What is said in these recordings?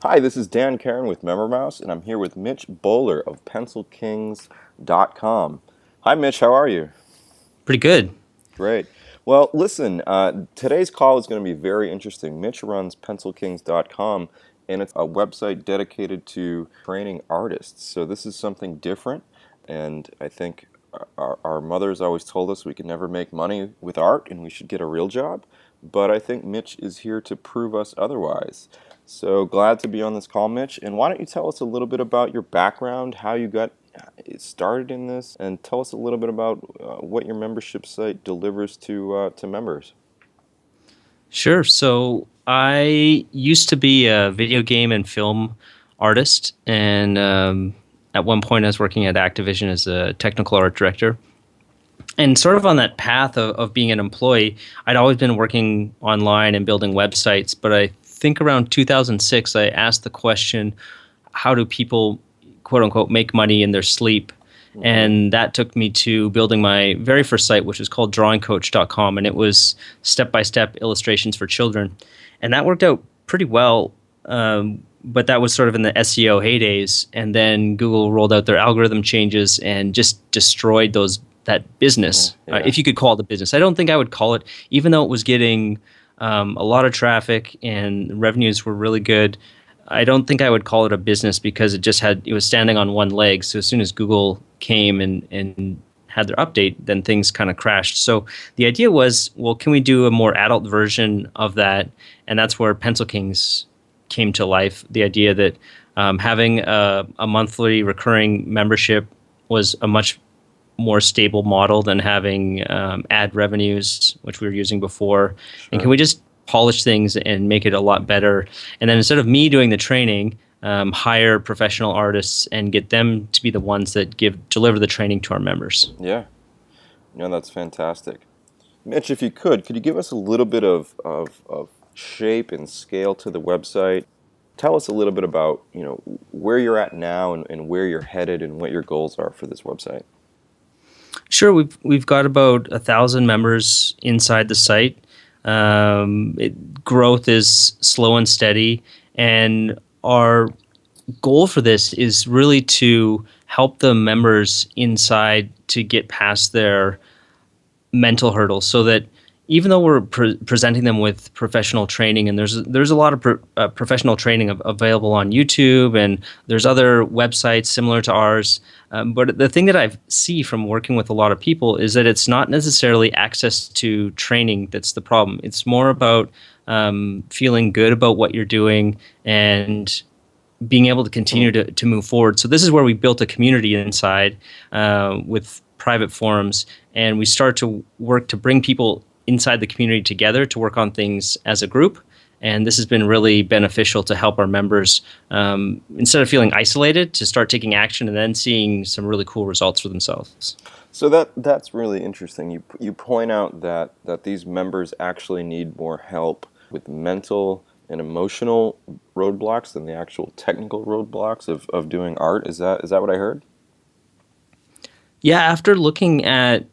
Hi, this is Dan Caron with MemberMouse, and I'm here with Mitch Bowler of PencilKings.com. Hi, Mitch. How are you? Pretty good. Great. Well, listen, today's call is going to be very interesting. Mitch runs PencilKings.com, and it's a website dedicated to training artists. So this is something different, and I think our mothers always told us we could never make money with art and we should get a real job. But I think Mitch is here to prove us otherwise. So glad to be on this call, Mitch. And why don't you tell us a little bit about your background, how you got started in this, and tell us a little bit about what your membership site delivers to members. Sure. So I used to be a video game and film artist, and at one point I was working at Activision as a technical art director. And sort of on that path of being an employee, I'd always been working online and building websites. But I think around 2006, I asked the question, how do people, quote unquote, make money in their sleep? And that took me to building my very first site, which was called drawingcoach.com. And it was step-by-step illustrations for children. And that worked out pretty well. But that was sort of in the SEO heydays. And then Google rolled out their algorithm changes and just destroyed that business, Yeah. if you could call it a business. I don't think I would call it, even though it was getting a lot of traffic and revenues were really good. I don't think I would call it a business because it was standing on one leg. So as soon as Google came and had their update, then things kind of crashed. So the idea was, well, can we do a more adult version of that? And that's where Pencil Kings came to life. The idea that having a monthly recurring membership was a much more stable model than having ad revenues, which we were using before. Sure. And can we just polish things and make it a lot better? And then instead of me doing the training, hire professional artists and get them to be the ones that deliver the training to our members. Yeah. No, that's fantastic. Mitch, if you could you give us a little bit of shape and scale to the website? Tell us a little bit about, where you're at now and where you're headed and what your goals are for this website. Sure, we've got about 1,000 members inside the site. Growth is slow and steady, and our goal for this is really to help the members inside to get past their mental hurdles, so that even though we're presenting them with professional training, and there's a lot of professional training available on YouTube, and there's other websites similar to ours. But the thing that I see from working with a lot of people is that it's not necessarily access to training that's the problem. It's more about feeling good about what you're doing and being able to continue to move forward. So this is where we built a community inside with private forums, and we start to work to bring people inside the community together to work on things as a group. And this has been really beneficial to help our members, instead of feeling isolated, to start taking action and then seeing some really cool results for themselves. So that's really interesting. You point out that these members actually need more help with mental and emotional roadblocks than the actual technical roadblocks of doing art. Is that what I heard? Yeah, after looking at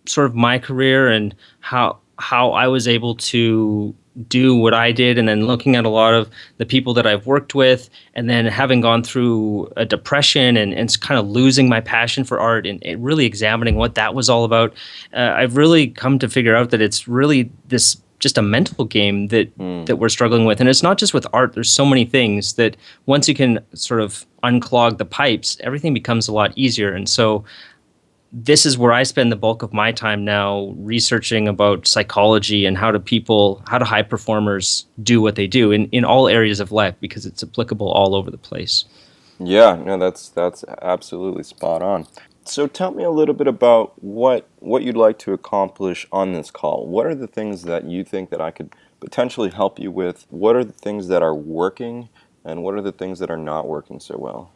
sort of my career and how I was able to do what I did, and then looking at a lot of the people that I've worked with, and then having gone through a depression and kind of losing my passion for art and really examining what that was all about, I've really come to figure out that it's really this just a mental game that we're struggling with. And it's not just with art. There's so many things that once you can sort of unclog the pipes, everything becomes a lot easier. And so this is where I spend the bulk of my time now, researching about psychology and how do high performers do what they do in all areas of life, because it's applicable all over the place. Yeah, no, that's absolutely spot on. So tell me a little bit about what you'd like to accomplish on this call. What are the things that you think that I could potentially help you with? What are the things that are working, and what are the things that are not working so well?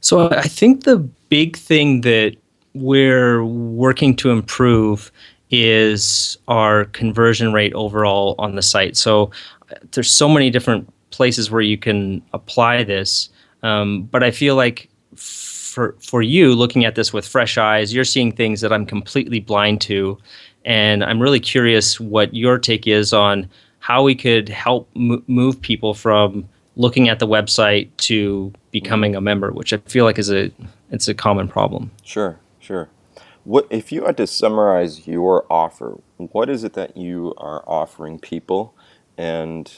So I think the big thing that we're working to improve is our conversion rate overall on the site. So there's so many different places where you can apply this, but I feel like for you, looking at this with fresh eyes, you're seeing things that I'm completely blind to, and I'm really curious what your take is on how we could help move people from looking at the website to becoming a member, which I feel like it's a common problem. Sure, sure. What if you had to summarize your offer? What is it that you are offering people, and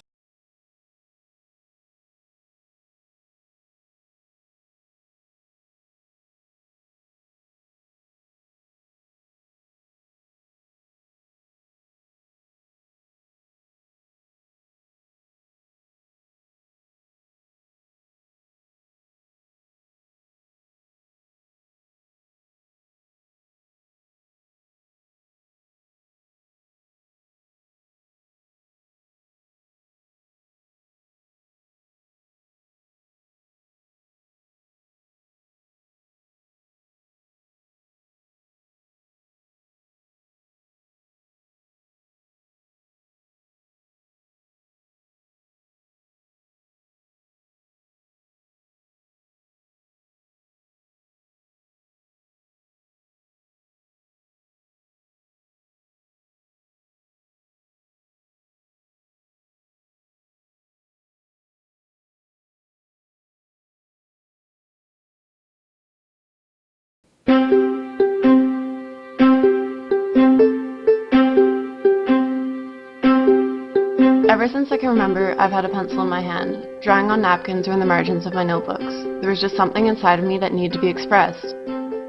Ever since I can remember, I've had a pencil in my hand, drawing on napkins or in the margins of my notebooks. There was just something inside of me that needed to be expressed.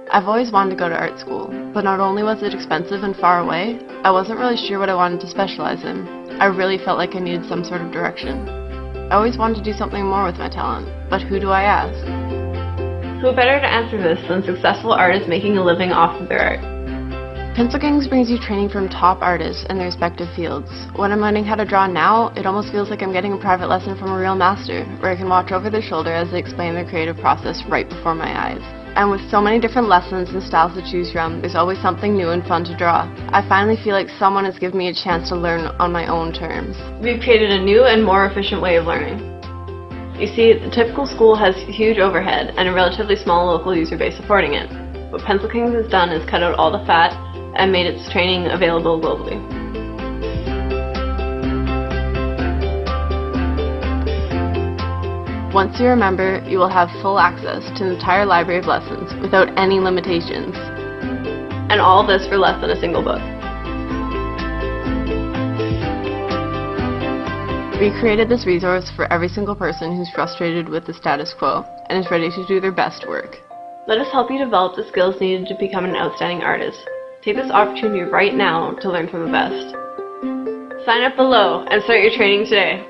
I've always wanted to go to art school, but not only was it expensive and far away, I wasn't really sure what I wanted to specialize in. I really felt like I needed some sort of direction. I always wanted to do something more with my talent, but who do I ask? Who better to answer this than successful artists making a living off of their art? Pencil Kings brings you training from top artists in their respective fields. When I'm learning how to draw now, it almost feels like I'm getting a private lesson from a real master, where I can watch over their shoulder as they explain their creative process right before my eyes. And with so many different lessons and styles to choose from, there's always something new and fun to draw. I finally feel like someone has given me a chance to learn on my own terms. We've created a new and more efficient way of learning. You see, the typical school has huge overhead and a relatively small local user base supporting it. What Pencil Kings has done is cut out all the fat and made its training available globally. Once you're a member, you will have full access to an entire library of lessons without any limitations. And all this for less than a single book. We created this resource for every single person who's frustrated with the status quo and is ready to do their best work. Let us help you develop the skills needed to become an outstanding artist. Take this opportunity right now to learn from the best. Sign up below and start your training today.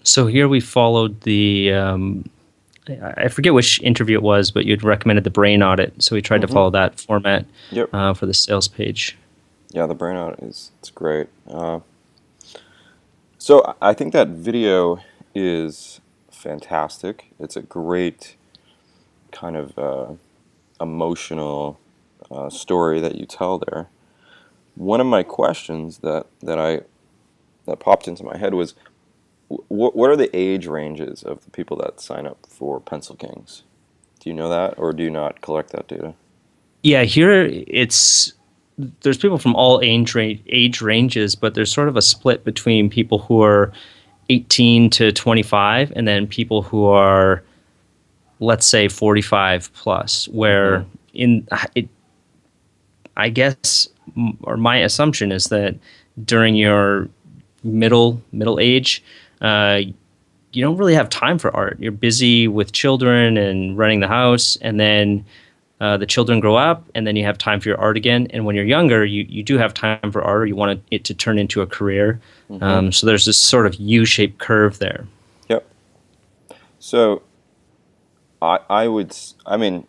So here we followed I forget which interview it was, but you'd recommended the brain audit. So we tried to follow that format for the sales page. Yeah, the brain audit it's great. So I think that video is fantastic. It's a great kind of emotional story that you tell there. One of my questions that popped into my head was, what are the age ranges of the people that sign up for Pencil Kings? Do you know that, or do you not collect that data? Yeah, here there's people from all age ranges, but there's sort of a split between people who are 18 to 25, and then people who are, let's say, 45 plus. Where I guess, or my assumption is that during your middle age, you don't really have time for art. You're busy with children and running the house, and then the children grow up, and then you have time for your art again. And when you're younger, you do have time for art, or you want it to turn into a career. So there's this sort of U-shaped curve there. Yep. So I mean,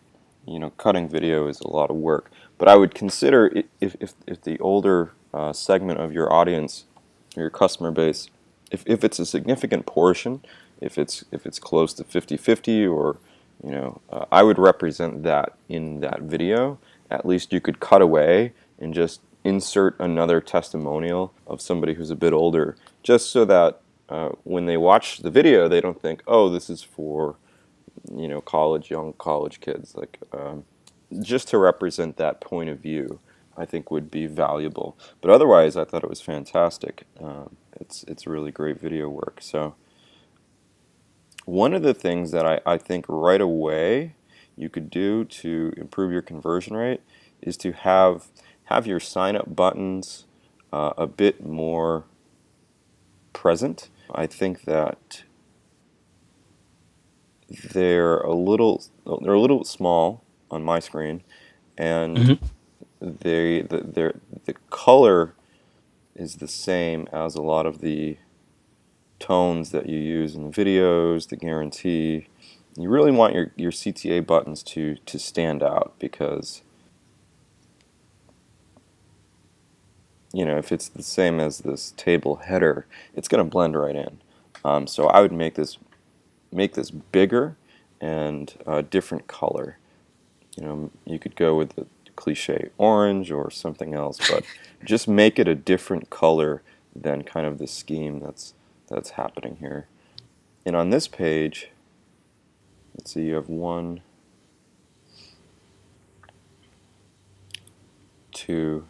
cutting video is a lot of work, but I would consider if the older segment of your audience, or your customer base, if it's a significant portion, if it's close to 50-50, or I would represent that in that video. At least you could cut away and just insert another testimonial of somebody who's a bit older, just so that when they watch the video, they don't think, oh, this is for young college kids. Like, just to represent that point of view, I think would be valuable. But otherwise, I thought it was fantastic. It's really great video work. So one of the things that I think right away you could do to improve your conversion rate is to have your sign-up buttons a bit more present. I think that they're a little small on my screen, and the color is the same as a lot of the tones that you use in the videos, the guarantee. You really want your CTA buttons to stand out, because if it's the same as this table header, it's going to blend right in. So I would make this bigger and a different color. You could go with the cliche orange or something else, but just make it a different color than kind of the scheme that's happening here. And on this page, let's see, you have 1, 2,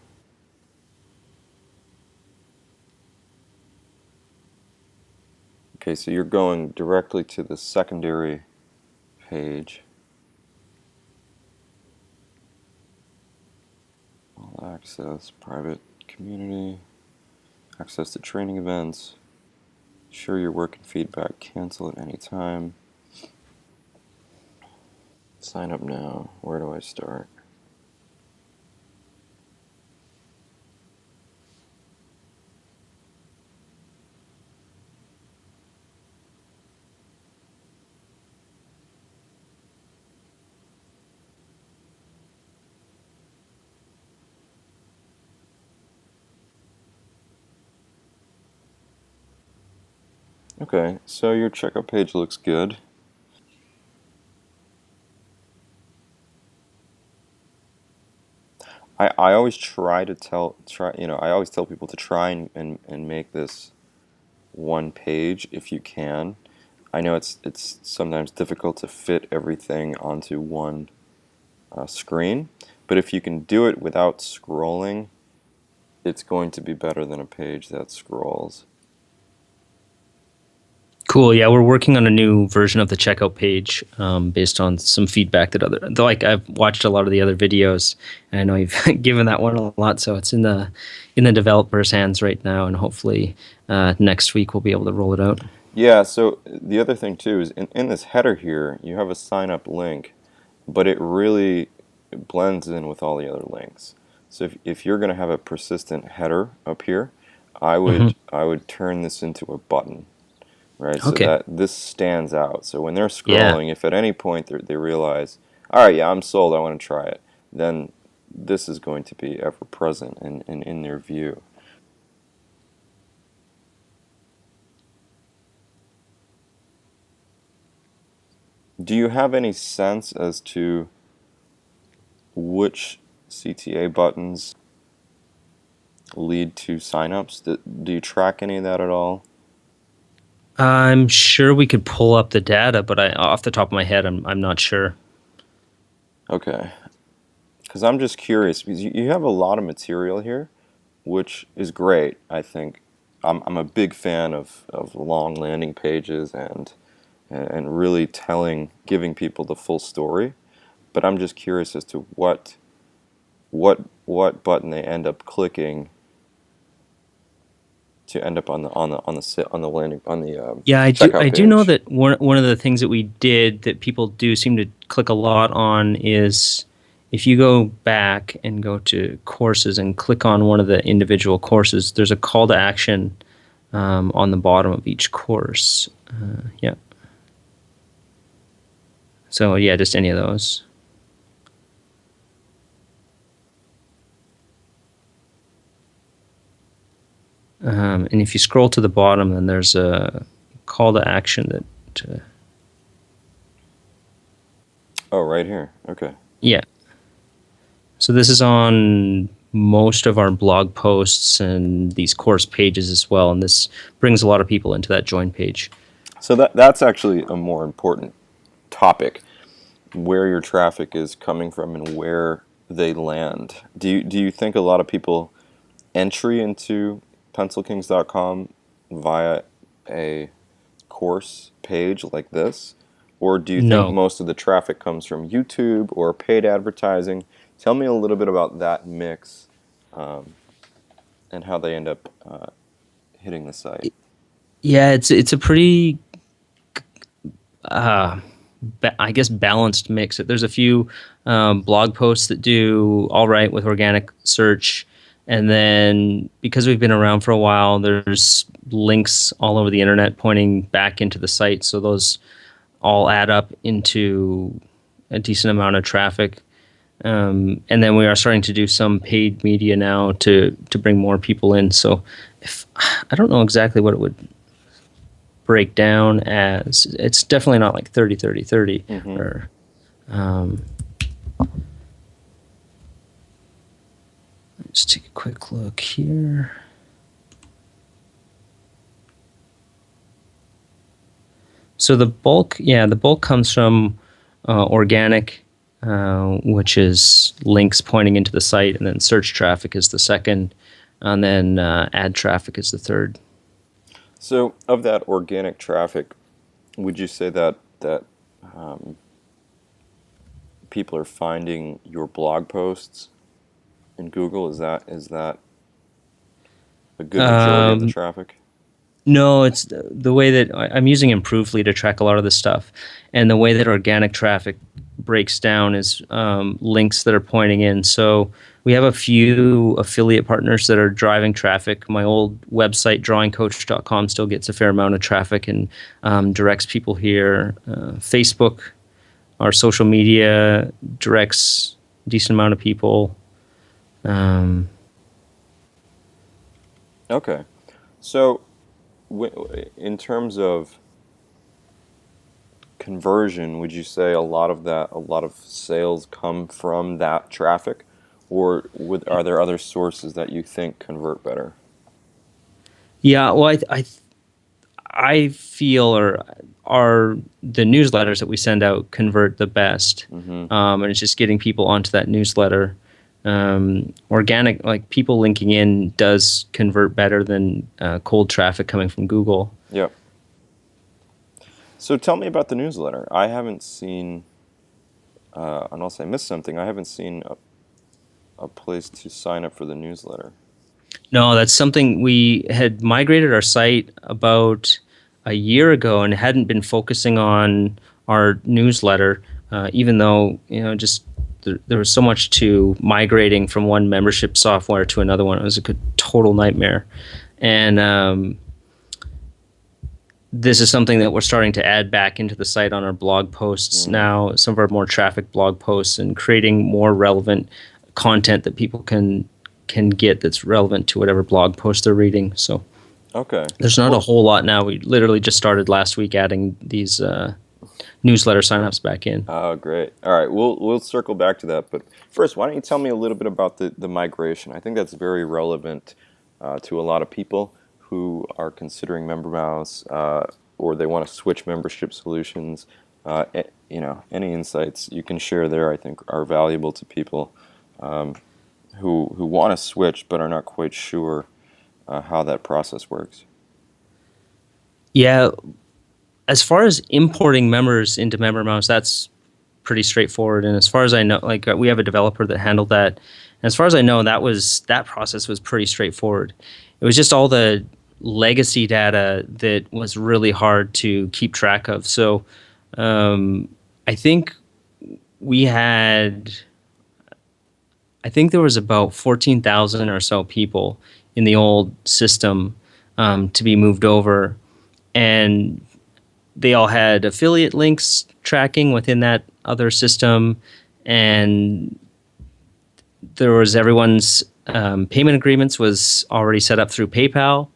okay, so you're going directly to the secondary page. All access, private community, access to training events, share your work and feedback, cancel at any time, sign up now. Where do I start? Okay, so your checkout page looks good. I always I always tell people to try and make this one page if you can. I know it's sometimes difficult to fit everything onto one screen, but if you can do it without scrolling, it's going to be better than a page that scrolls. Cool. Yeah, we're working on a new version of the checkout page based on some feedback that I've watched a lot of the other videos, and I know you've given that one a lot. So it's in the developer's hands right now, and hopefully next week we'll be able to roll it out. Yeah. So the other thing too is in this header here, you have a sign up link, but it really blends in with all the other links. So if you're going to have a persistent header up here, I would turn this into a button. Right, so that this stands out. So when they're scrolling, if at any point they realize, all right, yeah, I'm sold, I want to try it, then this is going to be ever present and in their view. Do you have any sense as to which CTA buttons lead to signups? Do you track any of that at all? I'm sure we could pull up the data, but off the top of my head, I'm not sure. Okay, because I'm just curious, because you have a lot of material here, which is great. I think I'm a big fan of long landing pages and really giving people the full story. But I'm just curious as to what button they end up clicking to end up on the landing checkout I page. do know that one of the things that we did that people do seem to click a lot on is if you go back and go to courses and click on one of the individual courses, there's a call to action on the bottom of each course. Yeah. So yeah, just any of those. And if you scroll to the bottom, then there's a call to action that Oh, right here. Okay. Yeah. So this is on most of our blog posts and these course pages as well, and this brings a lot of people into that join page. So that's actually a more important topic, where your traffic is coming from and where they land. Do you think a lot of people entry into pencilkings.com via a course page like this? Or do you think No. most of the traffic comes from YouTube or paid advertising? Tell me a little bit about that mix, and how they end up hitting the site. Yeah, it's a pretty I guess balanced mix. There's a few blog posts that do all right with organic search, and then because we've been around for a while, there's links all over the internet pointing back into the site, so those all add up into a decent amount of traffic. And then we are starting to do some paid media now to bring more people in. So if I don't know exactly what it would break down as, it's definitely not like 30-30-30 or let's take a quick look here. So the bulk comes from organic, which is links pointing into the site, and then search traffic is the second, and then ad traffic is the third. So, of that organic traffic, would you say that people are finding your blog posts in Google? Is that a good majority of the traffic? No, it's the way that I'm using Improvely to track a lot of this stuff, and the way that organic traffic breaks down is links that are pointing in. So we have a few affiliate partners that are driving traffic. My old website, drawingcoach.com, still gets a fair amount of traffic and directs people here. Facebook, our social media, directs a decent amount of people. Okay. So, in terms of conversion, would you say a lot of sales come from that traffic, or are there other sources that you think convert better? Yeah, well, I feel are the newsletters that we send out convert the best, and it's just getting people onto that newsletter. Organic, like people linking in, does convert better than cold traffic coming from Google. Yep. So tell me about the newsletter. I haven't seen, unless I missed something, I haven't seen a place to sign up for the newsletter. No, that's something we had migrated our site about a year ago and hadn't been focusing on our newsletter, even though just there was so much to migrating from one membership software to another one. It was a total nightmare, and this is something that we're starting to add back into the site on our blog posts now. Some of our more traffic blog posts, and creating more relevant content that people can get that's relevant to whatever blog post they're reading. So okay, there's not a whole lot now. We literally just started last week adding these newsletter signups back in. Oh, great. All right, we'll circle back to that. But first, why don't you tell me a little bit about the migration? I think that's very relevant to a lot of people who are considering MemberMouse, or they want to switch membership solutions. Any insights you can share there, I think, are valuable to people who want to switch but are not quite sure how that process works. Yeah, as far as importing members into MemberMouse, that's pretty straightforward. And as far as I know, we have a developer that handled that. And as far as I know, that process was pretty straightforward. It was just all the legacy data that was really hard to keep track of. So I think there was about 14,000 or so people in the old system to be moved over, and they all had affiliate links tracking within that other system, and there was everyone's payment agreements was already set up through PayPal.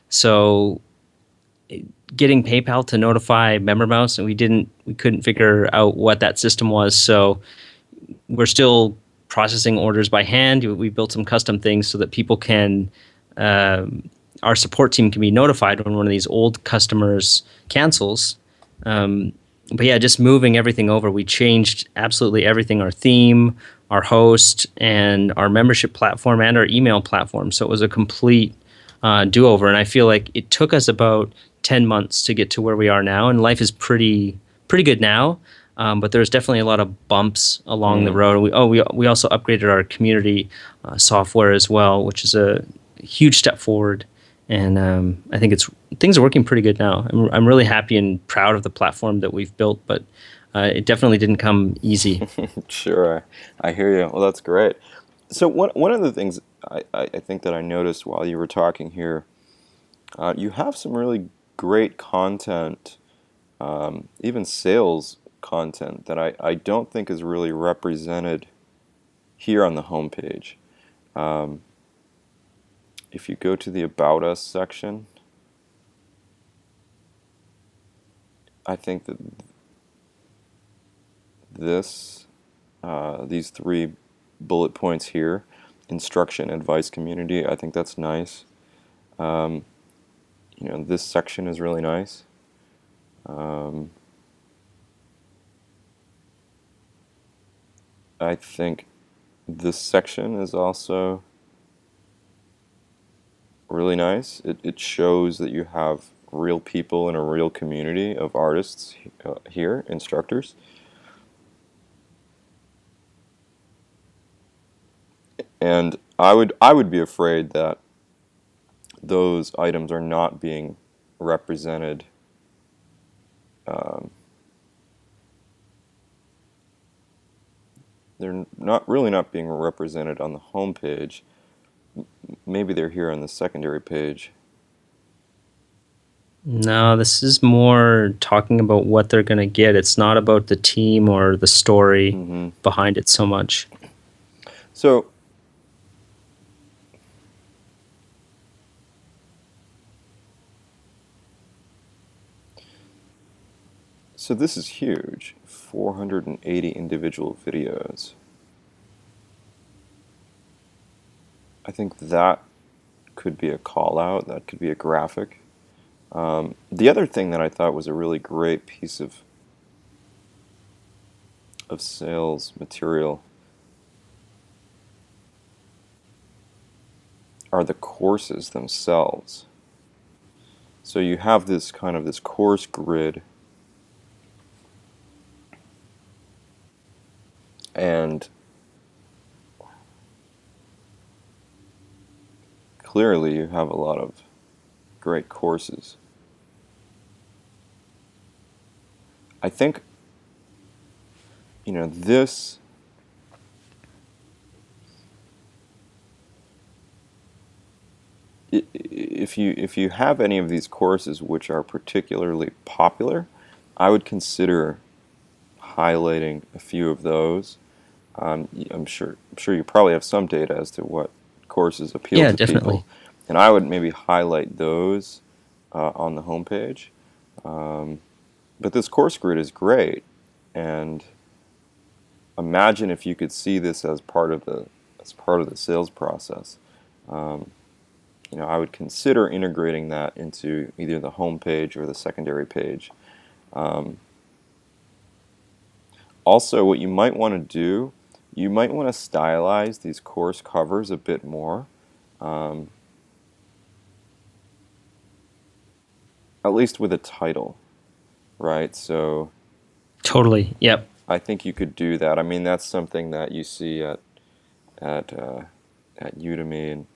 So getting PayPal to notify MemberMouse, and we couldn't figure out what that system was. So we're still processing orders by hand. We built some custom things so that people can, our support team can be notified when one of these old customers cancels. But yeah, just moving everything over, we changed absolutely everything: our theme, our host, and our membership platform, and our email platform. So it was a complete do-over, and I feel like it took us about 10 months to get to where we are now, and life is pretty good now. But there's definitely a lot of bumps along the road. We also upgraded our community software as well, which is a huge step forward. And I think things are working pretty good now. I'm really happy and proud of the platform that we've built, but it definitely didn't come easy. Sure, I hear you. Well, that's great. So one of the things I think that I noticed while you were talking here, you have some really great content, even sales content that I don't think is really represented here on the homepage. If you go to the About Us section, I think that these 3 bullet points here, instruction, advice, community, I think that's nice. This section is really nice. I think this section is also really nice. It shows that you have real people in a real community of artists here, instructors. And I would be afraid that those items are not being represented they're not being represented on the home page. Maybe they're here on the secondary page. No, this is more talking about what they're going to get. It's not about the team or the story behind it so much. So this is huge, 480 individual videos. I think that could be a call out, that could be a graphic. The other thing that I thought was a really great piece of sales material are the courses themselves. So you have this course grid, and clearly you have a lot of great courses. I think this if you have any of these courses which are particularly popular, I would consider highlighting a few of those. I'm sure you probably have some data as to what courses appeal to definitely. people, and I would maybe highlight those on the homepage. But this course grid is great, and imagine if you could see this as part of the sales process. I would consider integrating that into either the home page or the secondary page. Also, what you might want to do, you might want to stylize these course covers a bit more. At least with a title, right? So Totally. Yep. I think you could do that. I mean, that's something that you see at Udemy and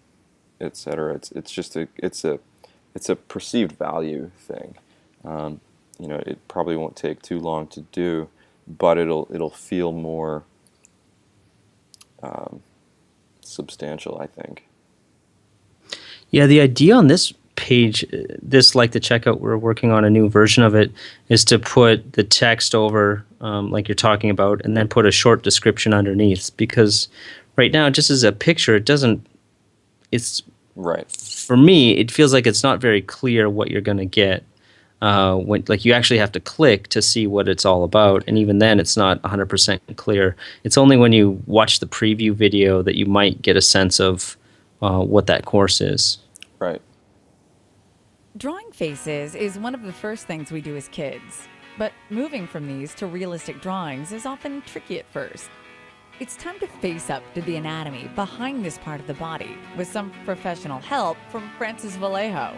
etc. It's just a perceived value thing. It probably won't take too long to do, but it'll feel more substantial, I think. Yeah, the idea on this page, this like the checkout, we're working on a new version of it, is to put the text over, like you're talking about, and then put a short description underneath. Because right now, just as a picture, it's right. For me, it feels like it's not very clear what you're going to get. when like you actually have to click to see what it's all about, and even then it's not 100% clear. It's only when you watch the preview video that you might get a sense of what that course is. Right. Drawing faces is one of the first things we do as kids, but moving from these to realistic drawings is often tricky at first. It's time to face up to the anatomy behind this part of the body with some professional help from Francis Vallejo.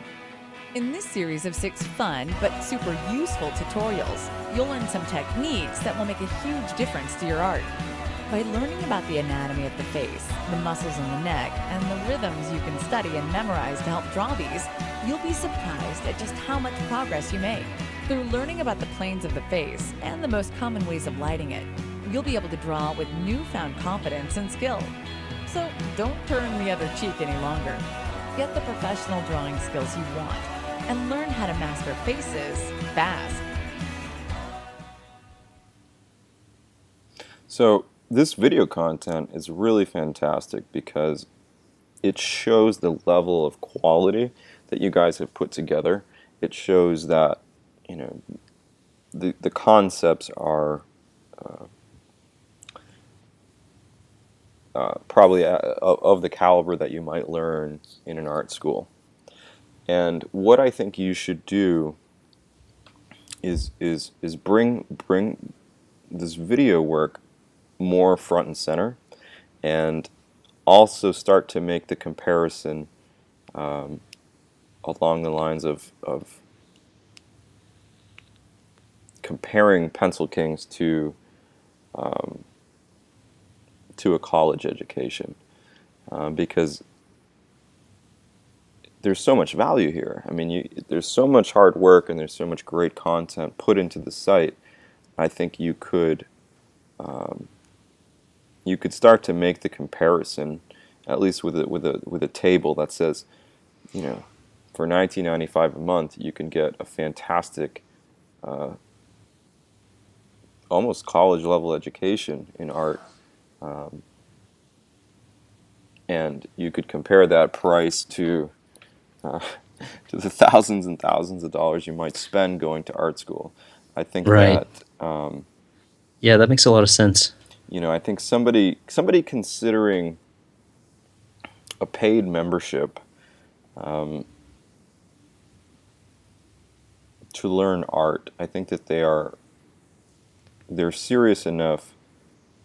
In this series of 6 fun but super useful tutorials, you'll learn some techniques that will make a huge difference to your art. By learning about the anatomy of the face, the muscles in the neck, and the rhythms you can study and memorize to help draw these, you'll be surprised at just how much progress you make. Through learning about the planes of the face and the most common ways of lighting it, you'll be able to draw with newfound confidence and skill. So don't turn the other cheek any longer. Get the professional drawing skills you want and learn how to master faces fast. So this video content is really fantastic because it shows the level of quality that you guys have put together. It shows that, you know, the concepts are probably of the caliber that you might learn in an art school. And what I think you should do is bring this video work more front and center, and also start to make the comparison along the lines of comparing Pencil Kings to a college education, because there's so much value here. I mean, there's so much hard work and there's so much great content put into the site. I think you could start to make the comparison, at least with a table that says, you know, for $19.95 a month, you can get a fantastic, almost college level education in art, and you could compare that price to the thousands and thousands of dollars you might spend going to art school. I think Right. that Yeah, that makes a lot of sense. you know, I think somebody considering a paid membership to learn art, I think that they're serious enough.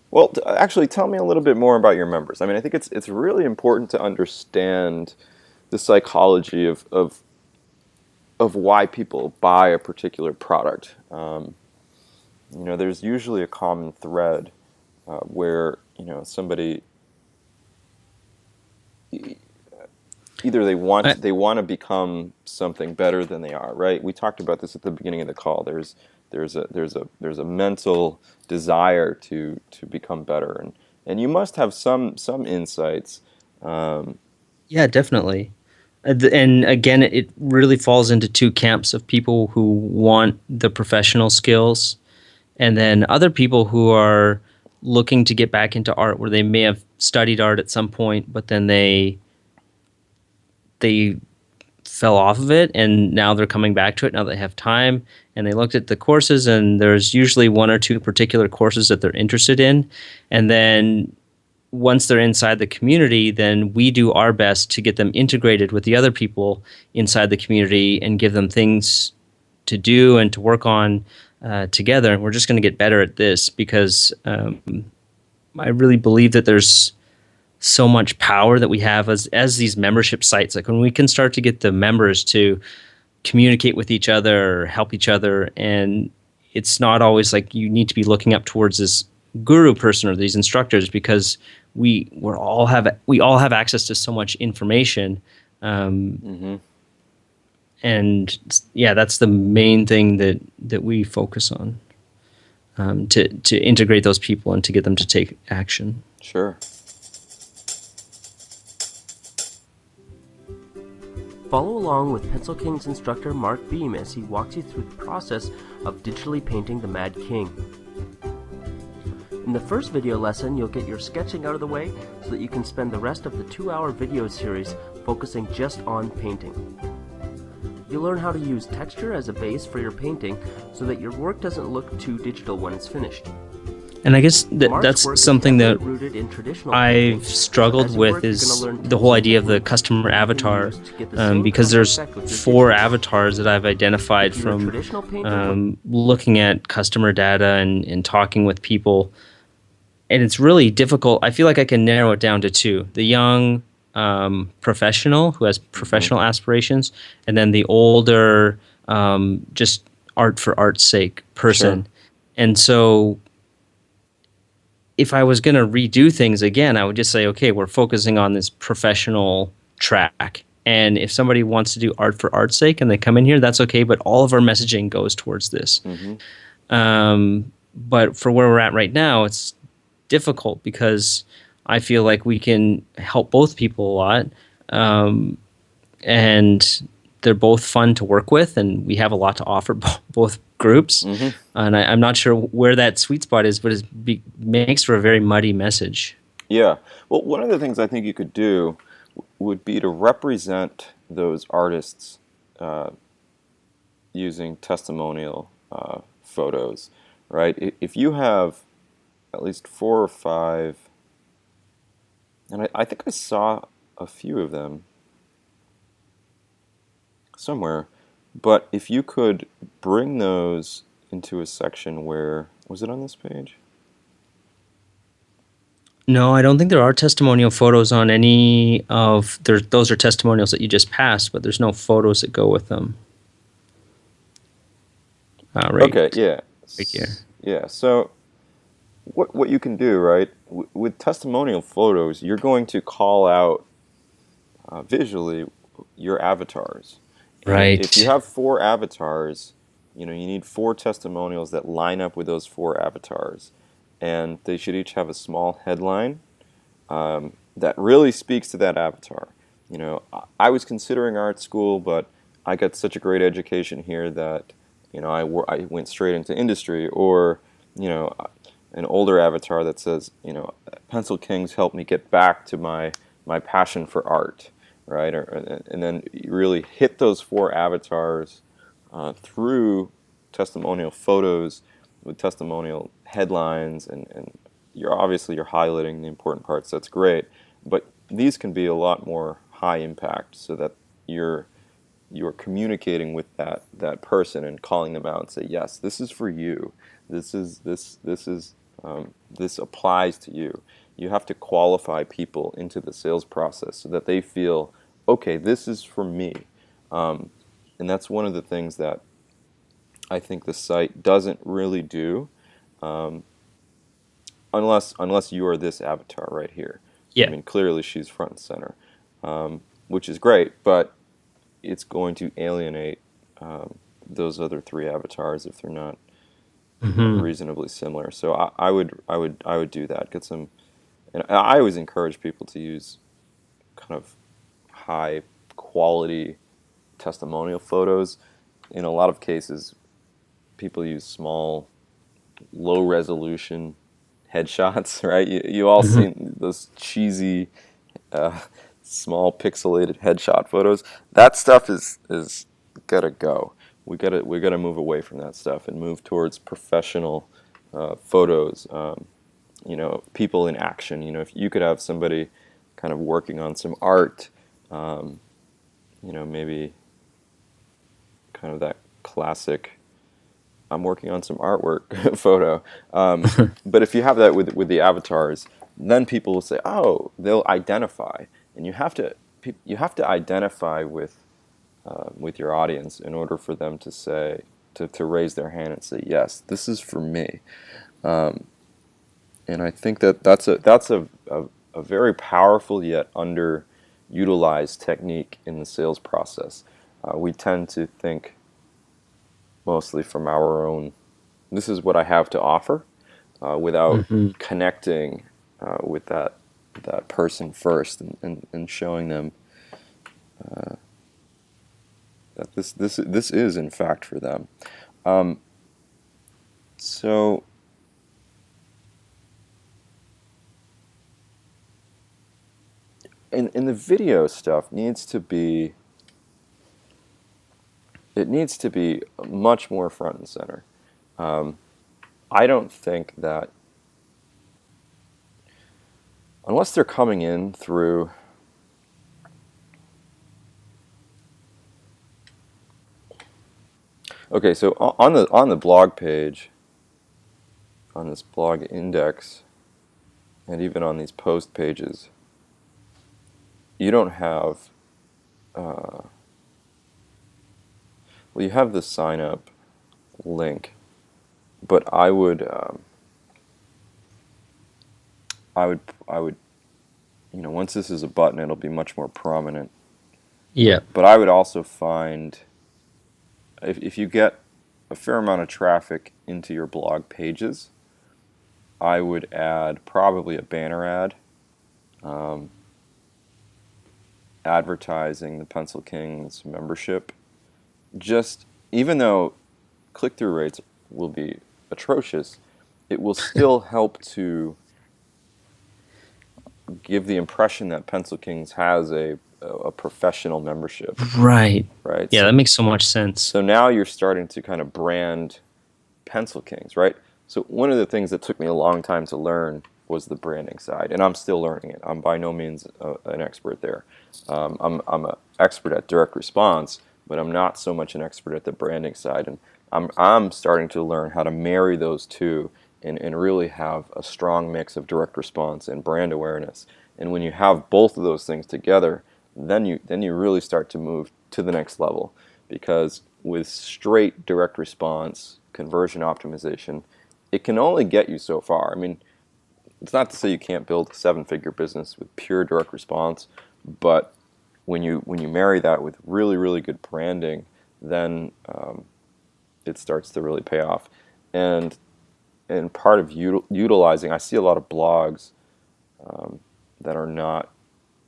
Well, actually, tell me a little bit more about your members. I mean, I think it's really important to understand the psychology of why people buy a particular product. You know, there's usually a common thread where, you know, somebody either they want to become something better than they are, right? We talked about this at the beginning of the call. There's a mental desire to become better, and you must have some insights. Yeah, definitely. And again, it really falls into 2 camps of people who want the professional skills, and then other people who are looking to get back into art, where they may have studied art at some point, but then they fell off of it, and now they're coming back to it now they have time, and they looked at the courses, and there's usually 1 or 2 particular courses that they're interested in, and then once they're inside the community, then we do our best to get them integrated with the other people inside the community and give them things to do and to work on together. And we're just going to get better at this because I really believe that there's so much power that we have as these membership sites. Like when we can start to get the members to communicate with each other or help each other, and it's not always like you need to be looking up towards this guru person or these instructors, because we all have access to so much information, and yeah, that's the main thing that we focus on, to integrate those people and to get them to take action. Sure. Follow along with Pencil King's instructor Mark Beam as he walks you through the process of digitally painting the Mad King. In the first video lesson, you'll get your sketching out of the way so that you can spend the rest of the 2-hour video series focusing just on painting. You'll learn how to use texture as a base for your painting so that your work doesn't look too digital when it's finished. And I guess Mark's that's work is something that heavily rooted in traditional I've painting, but struggled as you with work, you're is gonna learn the whole tips idea of the and customer techniques you can avatar, use to get the same because color there's effect with your 4 digital. avatars that I've identified If you're a from traditional painter, looking at customer data and talking with people. And it's really difficult. I feel like I can narrow it down to 2: the young professional who has professional aspirations, and then the older, just art for art's sake person. Sure. And so if I was going to redo things again, I would just say, okay, we're focusing on this professional track. And if somebody wants to do art for art's sake and they come in here, that's okay. But all of our messaging goes towards this. Mm-hmm. But for where we're at right now, it's difficult because I feel like we can help both people a lot. And they're both fun to work with, and we have a lot to offer both groups. Mm-hmm. And I'm not sure where that sweet spot is, but it makes for a very muddy message. Yeah. Well, one of the things I think you could do would be to represent those artists using testimonial photos, right? If you have at least 4 or 5, and I think I saw a few of them somewhere, but if you could bring those into a section where, was it on this page? No, I don't think there are testimonial photos on any of those are testimonials that you just passed, but there's no photos that go with them. Right. Okay, yeah. Right here. Yeah, so what you can do, right, with testimonial photos, you're going to call out visually your avatars. And Right. if you have 4 avatars, you need 4 testimonials that line up with those 4 avatars. And they should each have a small headline that really speaks to that avatar. I was considering art school, but I got such a great education here that, I went straight into industry. Or, an older avatar that says, Pencil Kings helped me get back to my passion for art, right? And then you really hit those 4 avatars through testimonial photos with testimonial headlines, and you're highlighting the important parts. That's great, but these can be a lot more high impact, so that you're communicating with that person and calling them out and say, yes, this is for you. This applies to you. You have to qualify people into the sales process so that they feel, okay, this is for me. And that's one of the things that I think the site doesn't really do, unless you are this avatar right here. Yeah. I mean, clearly she's front and center, which is great, but it's going to alienate those other 3 avatars if they're not reasonably similar. So I would do that. Get some, and I always encourage people to use kind of high quality testimonial photos. In a lot of cases, people use small, low resolution headshots, right? You all seen those cheesy, small pixelated headshot photos. That stuff is gotta go. We gotta move away from that stuff and move towards professional photos. People in action. If you could have somebody kind of working on some art, maybe kind of that classic, I'm working on some artwork photo. But if you have that with the avatars, then people will say, oh, they'll identify, and you have to identify with your audience in order for them to say, to raise their hand and say, yes, this is for me. And I think that's a very powerful yet underutilized technique in the sales process. We tend to think mostly from our own, this is what I have to offer, without connecting with that person first, and showing them that this is in fact for them. So in the video stuff needs to be it needs to be much more front and center. I don't think that unless they're coming in through okay, so on the blog page, on this blog index, and even on these post pages, you don't have well, you have the sign up link, but I would once this is a button, it'll be much more prominent. Yeah. But I would also find if you get a fair amount of traffic into your blog pages, I would add probably a banner ad, advertising the Pencil Kings membership. Just even though click-through rates will be atrocious, it will still help to give the impression that Pencil Kings has a professional membership. Right. Right. Yeah, so, that makes so much sense. So now you're starting to kind of brand Pencil Kings, right? So one of the things that took me a long time to learn was the branding side, and I'm still learning it. I'm by no means an expert there. I'm an expert at direct response, but I'm not so much an expert at the branding side, and I'm starting to learn how to marry those two and really have a strong mix of direct response and brand awareness. And when you have both of those things together, then you really start to move to the next level, because with straight direct response conversion optimization, it can only get you so far. I mean, it's not to say you can't build a seven-figure business with pure direct response, but when you marry that with really, really good branding, then it starts to really pay off. And part of utilizing, I see a lot of blogs that are not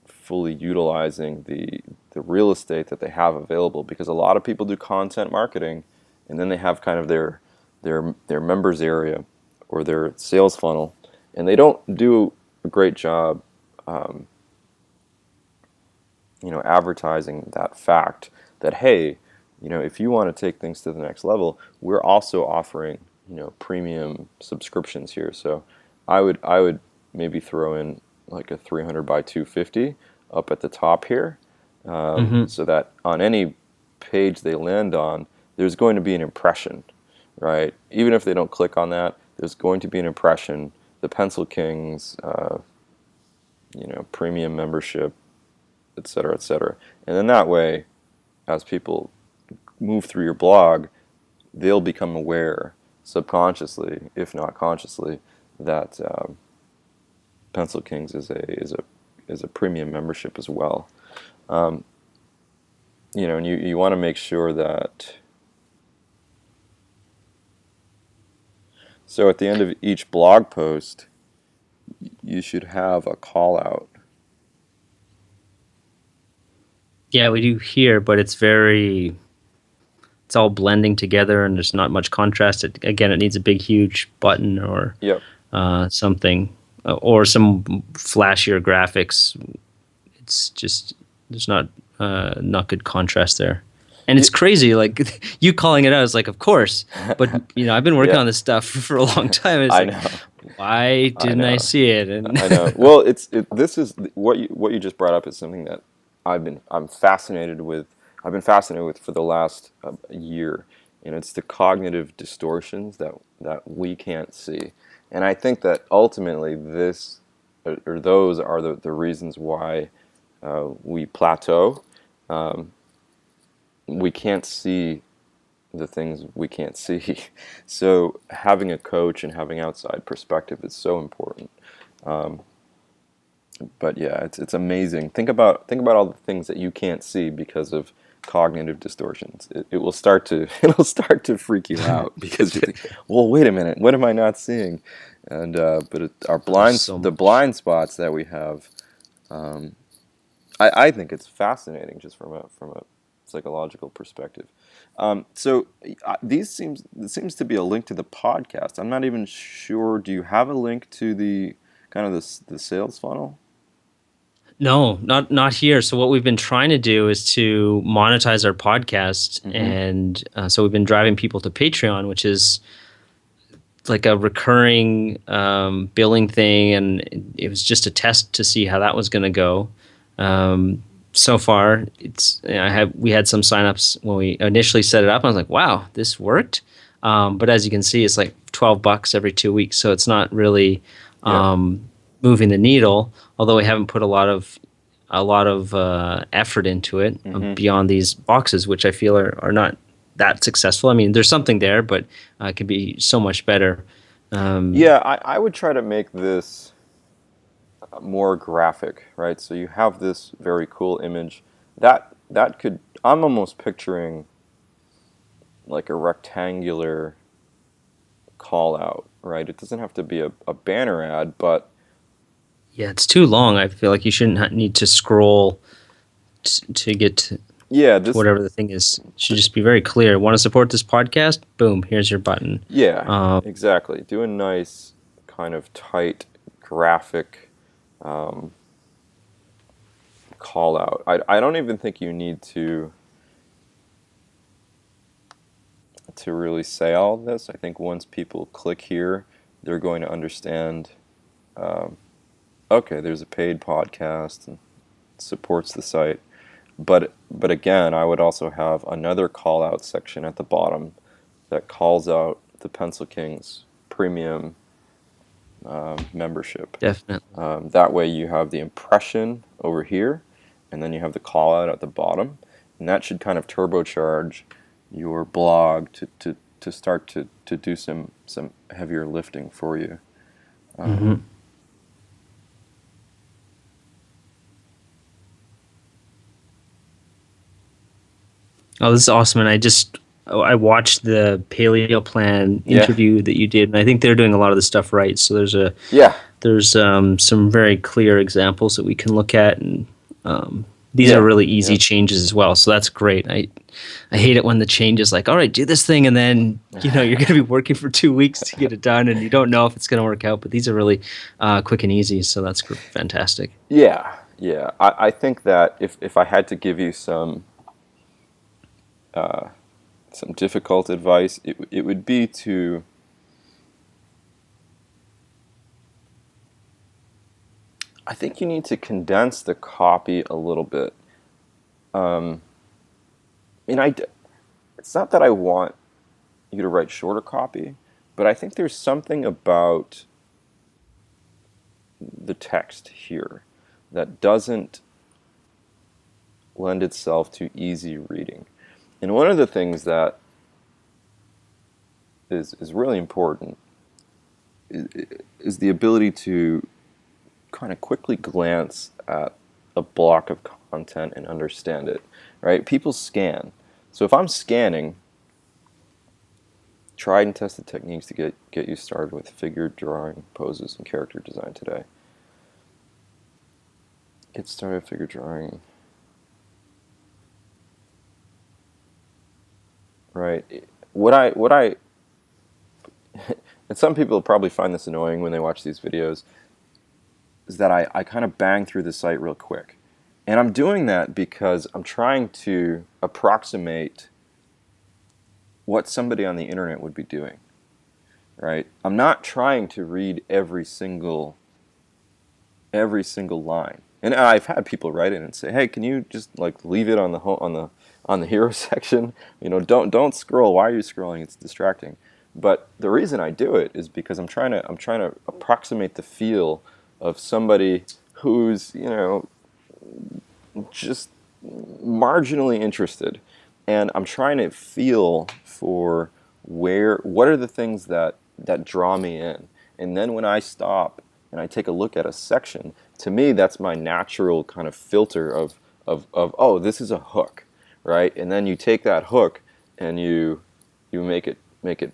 fully utilizing the real estate that they have available, because a lot of people do content marketing, and then they have kind of their members area or their sales funnel, and they don't do a great job advertising that fact that, hey, if you want to take things to the next level, we're also offering premium subscriptions here. So I would maybe throw in like a 300 by 250 up at the top here, so that on any page they land on, there's going to be an impression, right? Even if they don't click on that, there's going to be an impression. The Pencil Kings, premium membership, et cetera, and then that way, as people move through your blog, they'll become aware subconsciously, if not consciously, that Pencil Kings is a premium membership as well. And you want to make sure that. So at the end of each blog post, you should have a call out. Yeah, we do here, but it's all blending together, and there's not much contrast. Again, it needs a big, huge button or Yep. Something, or some flashier graphics. It's just there's not good contrast there, and it's crazy. Like you calling it out is like, of course, but I've been working Yeah. on this stuff for a long time. It's I like, know. why didn't I see it? And I know. Well, this is what you just brought up is something that I'm fascinated with. I've been fascinated with for the last year, and it's the cognitive distortions that we can't see. And I think that ultimately those are the reasons why we plateau. We can't see the things we can't see. So having a coach and having outside perspective is so important. But yeah, it's amazing. Think about all the things that you can't see because of cognitive distortions. It will start to freak you out because you think, well, wait a minute, what am I not seeing? And but our the blind spots that we have, I think it's fascinating just from a psychological perspective. So it seems to be a link to the podcast. I'm not even sure. Do you have a link to the kind of the sales funnel? No, not here. So what we've been trying to do is to monetize our podcast, and so we've been driving people to Patreon, which is like a recurring billing thing, and it was just a test to see how that was going to go. So far, we had some signups when we initially set it up. I was like, wow, this worked. But as you can see, it's like $12 every 2 weeks, so it's not really moving the needle. Although we haven't put a lot of effort into it beyond these boxes, which I feel are not that successful. I mean, there's something there, but it could be so much better. I would try to make this more graphic, right? So you have this very cool image that could, I'm almost picturing like a rectangular call out, right? It doesn't have to be a banner ad, but Yeah, it's too long. I feel like you shouldn't need to scroll to get to whatever the thing is. It should just be very clear. Want to support this podcast? Boom, here's your button. Yeah, exactly. Do a nice kind of tight graphic call out. I don't even think you need to really say all of this. I think once people click here, they're going to understand, okay, there's a paid podcast and supports the site. But again, I would also have another call out section at the bottom that calls out the Pencil Kings premium membership. Definitely. That way you have the impression over here, and then you have the call out at the bottom, and that should kind of turbocharge your blog to start to do some heavier lifting for you. Oh, this is awesome. And I watched the Paleo Plan interview that you did, and I think they're doing a lot of the stuff right. So there's some very clear examples that we can look at, and these are really easy changes as well. So that's great. I hate it when the change is like, all right, do this thing, and then you're going to be working for 2 weeks to get it done, and you don't know if it's going to work out. But these are really quick and easy, so that's fantastic. Yeah. I think that if I had to give you some difficult advice, it would be to I think you need to condense the copy a little bit. It's not that I want you to write shorter copy, but I think there's something about the text here that doesn't lend itself to easy reading. And one of the things that is really important is the ability to kind of quickly glance at a block of content and understand it, right? People scan. So if I'm scanning, tried and tested techniques to get you started with figure drawing, poses, and character design today. Get started with figure drawing. Right. What I and some people probably find this annoying when they watch these videos, is that I kind of bang through the site real quick. And I'm doing that because I'm trying to approximate what somebody on the internet would be doing, right? I'm not trying to read every single line. And I've had people write in and say, "Hey, can you just like leave it on the hero section? Don't scroll. Why are you scrolling? It's distracting." But the reason I do it is because I'm trying to approximate the feel of somebody who's just marginally interested, and I'm trying to feel for what are the things that draw me in, and then when I stop and I take a look at a section, to me that's my natural kind of filter of oh, this is a hook, right? And then you take that hook and you make it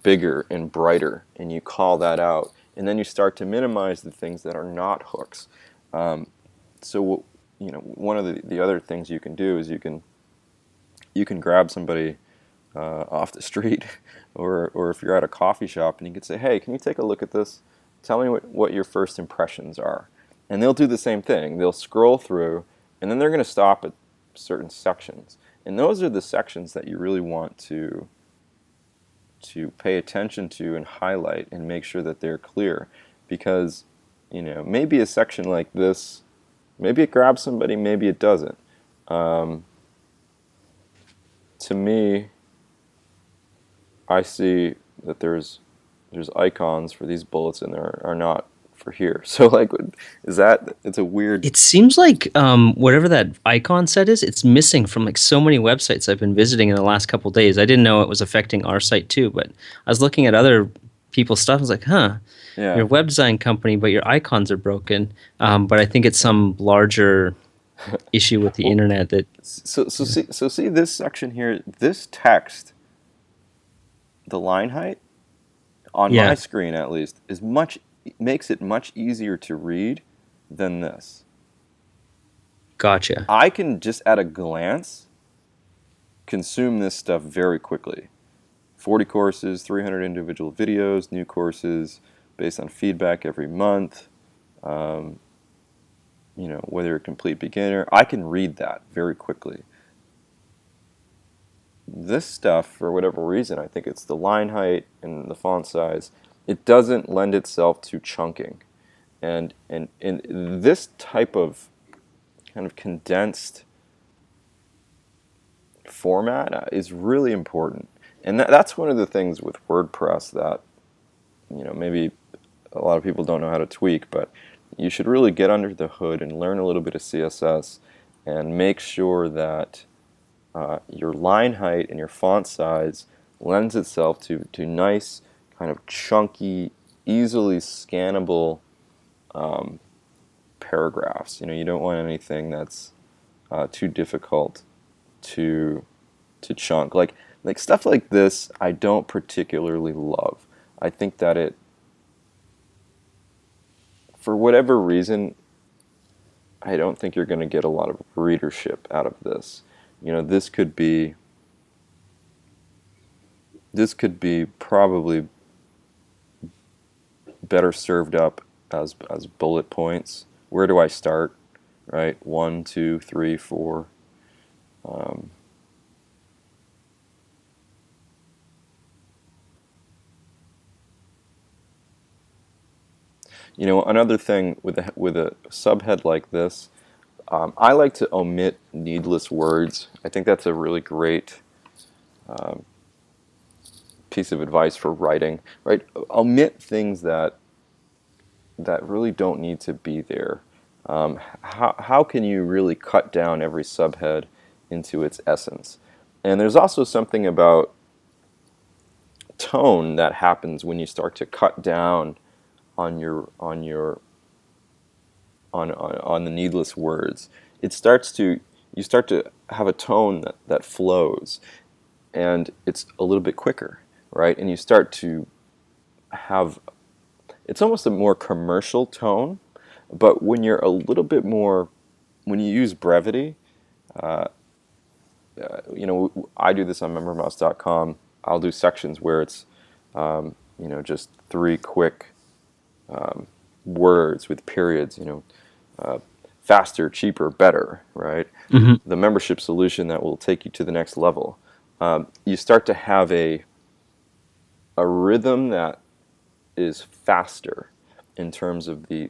bigger and brighter, and you call that out, and then you start to minimize the things that are not hooks. So one of the other things you can do is you can grab somebody off the street, or if you're at a coffee shop, and you can say, "Hey, can you take a look at this? Tell me what your first impressions are." And they'll do the same thing. They'll scroll through, and then they're going to stop at certain sections. And those are the sections that you really want to pay attention to and highlight and make sure that they're clear. Because, maybe a section like this, maybe it grabs somebody, maybe it doesn't. To me, I see that there's icons for these bullets and there are not for here. So it's a weird... It seems like whatever that icon set is, it's missing from like so many websites I've been visiting in the last couple of days. I didn't know it was affecting our site too, but I was looking at other people's stuff. I was like, huh, Yeah. you're a web design company, but your icons are broken. But I think it's some larger issue with the internet that... So see this section here, this text, the line height, on my screen at least, makes it much easier to read than this. Gotcha. I can just at a glance consume this stuff very quickly. 40 courses, 300 individual videos, new courses based on feedback every month. Whether you're a complete beginner, I can read that very quickly. This stuff, for whatever reason, I think it's the line height and the font size, it doesn't lend itself to chunking. And this type of kind of condensed format is really important. And that's one of the things with WordPress that, maybe a lot of people don't know how to tweak, but you should really get under the hood and learn a little bit of CSS and make sure that your line height and your font size lends itself to nice, kind of chunky, easily scannable paragraphs. You don't want anything that's too difficult to chunk. Like stuff like this, I don't particularly love. I think that it, for whatever reason, I don't think you're going to get a lot of readership out of this. This could be probably better served up as bullet points. Where do I start? Right? 1, 2, 3, 4. Another thing with a subhead like this, I like to omit needless words. I think that's a really great piece of advice for writing. Right? Omit things that really don't need to be there. How can you really cut down every subhead into its essence? And there's also something about tone that happens when you start to cut down on the needless words. You start to have a tone that flows, and it's a little bit quicker, right? And you start to have, it's almost a more commercial tone, but when you're a little bit more, when you use brevity, I do this on MemberMouse.com. I'll do sections where it's, just 3 quick words with periods, faster, cheaper, better, right? Mm-hmm. The membership solution that will take you to the next level. You start to have a rhythm that is faster in terms of the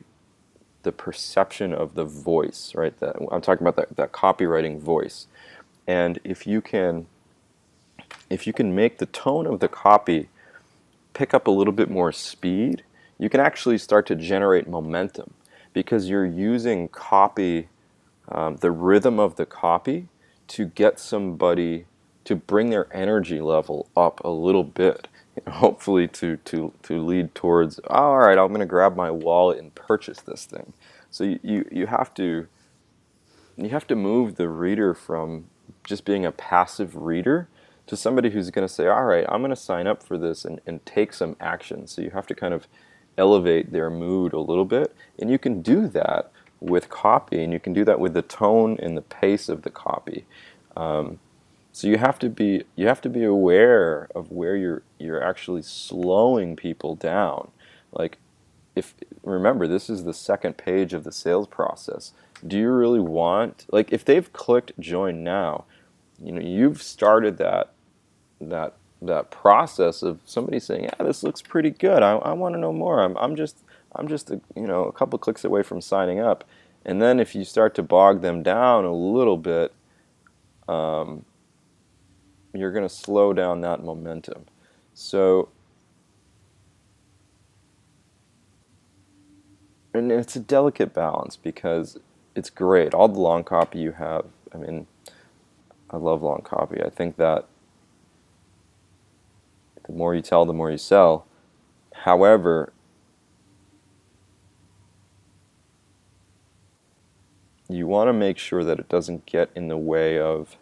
perception of the voice, right? I'm talking about that copywriting voice. And if you can make the tone of the copy pick up a little bit more speed, you can actually start to generate momentum because you're using copy, the rhythm of the copy, to get somebody to bring their energy level up a little bit, hopefully to lead towards, all right, I'm going to grab my wallet and purchase this thing. So you have to move the reader from just being a passive reader to somebody who's going to say, all right, I'm going to sign up for this and take some action. So you have to kind of elevate their mood a little bit, and you can do that with copy, and you can do that with the tone and the pace of the copy. So you have to be aware of where you're actually slowing people down. Like if remember, this is the second page of the sales process. Do you really want, like, if they've clicked join now, you've started that process of somebody saying, yeah, this looks pretty good. I want to know more. I'm just a couple clicks away from signing up. And then if you start to bog them down a little bit, you're going to slow down that momentum. So, and it's a delicate balance because it's great. All the long copy you have, I mean, I love long copy. I think that the more you tell, the more you sell. However, you want to make sure that it doesn't get in the way of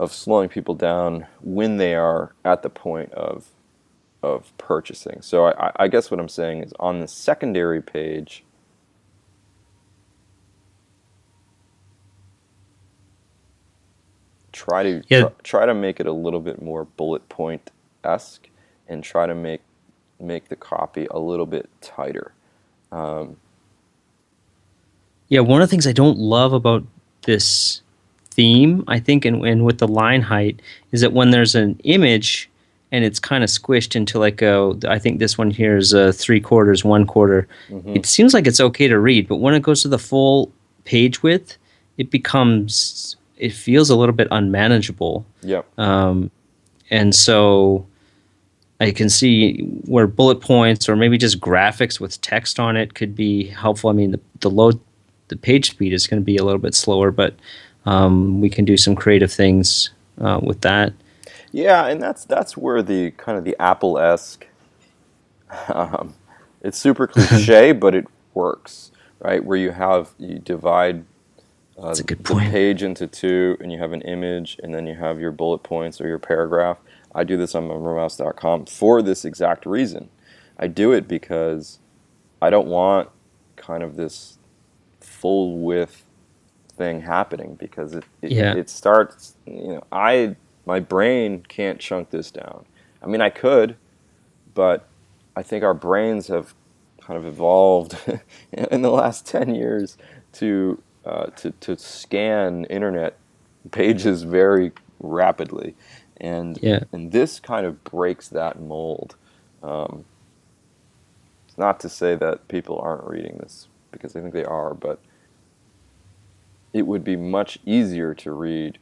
slowing people down when they are at the point of purchasing. So I guess what I'm saying is on the secondary page, try to make it a little bit more bullet point-esque, and try to make the copy a little bit tighter. Yeah, one of the things I don't love about this theme, I think, and with the line height, is that when there's an image and it's kind of squished into like I think this one here is 3/4, 1/4. Mm-hmm. It seems like it's okay to read, but when it goes to the full page width, it feels a little bit unmanageable. Yep. And so I can see where bullet points or maybe just graphics with text on it could be helpful. I mean, the page speed is going to be a little bit slower, but we can do some creative things with that. Yeah, and that's where the kind of the Apple-esque, it's super cliche, but it works, right? Where you divide That's a good the point. page into two, and you have an image, and then you have your bullet points or your paragraph. I do this on MemberMouse.com for this exact reason. I do it because I don't want kind of this full width thing happening, because it starts, my brain can't chunk this down. I mean, I could, but I think our brains have kind of evolved in the last 10 years to scan internet pages very rapidly, and this kind of breaks that mold. It's not to say that people aren't reading this, because I think they are, but it would be much easier to read.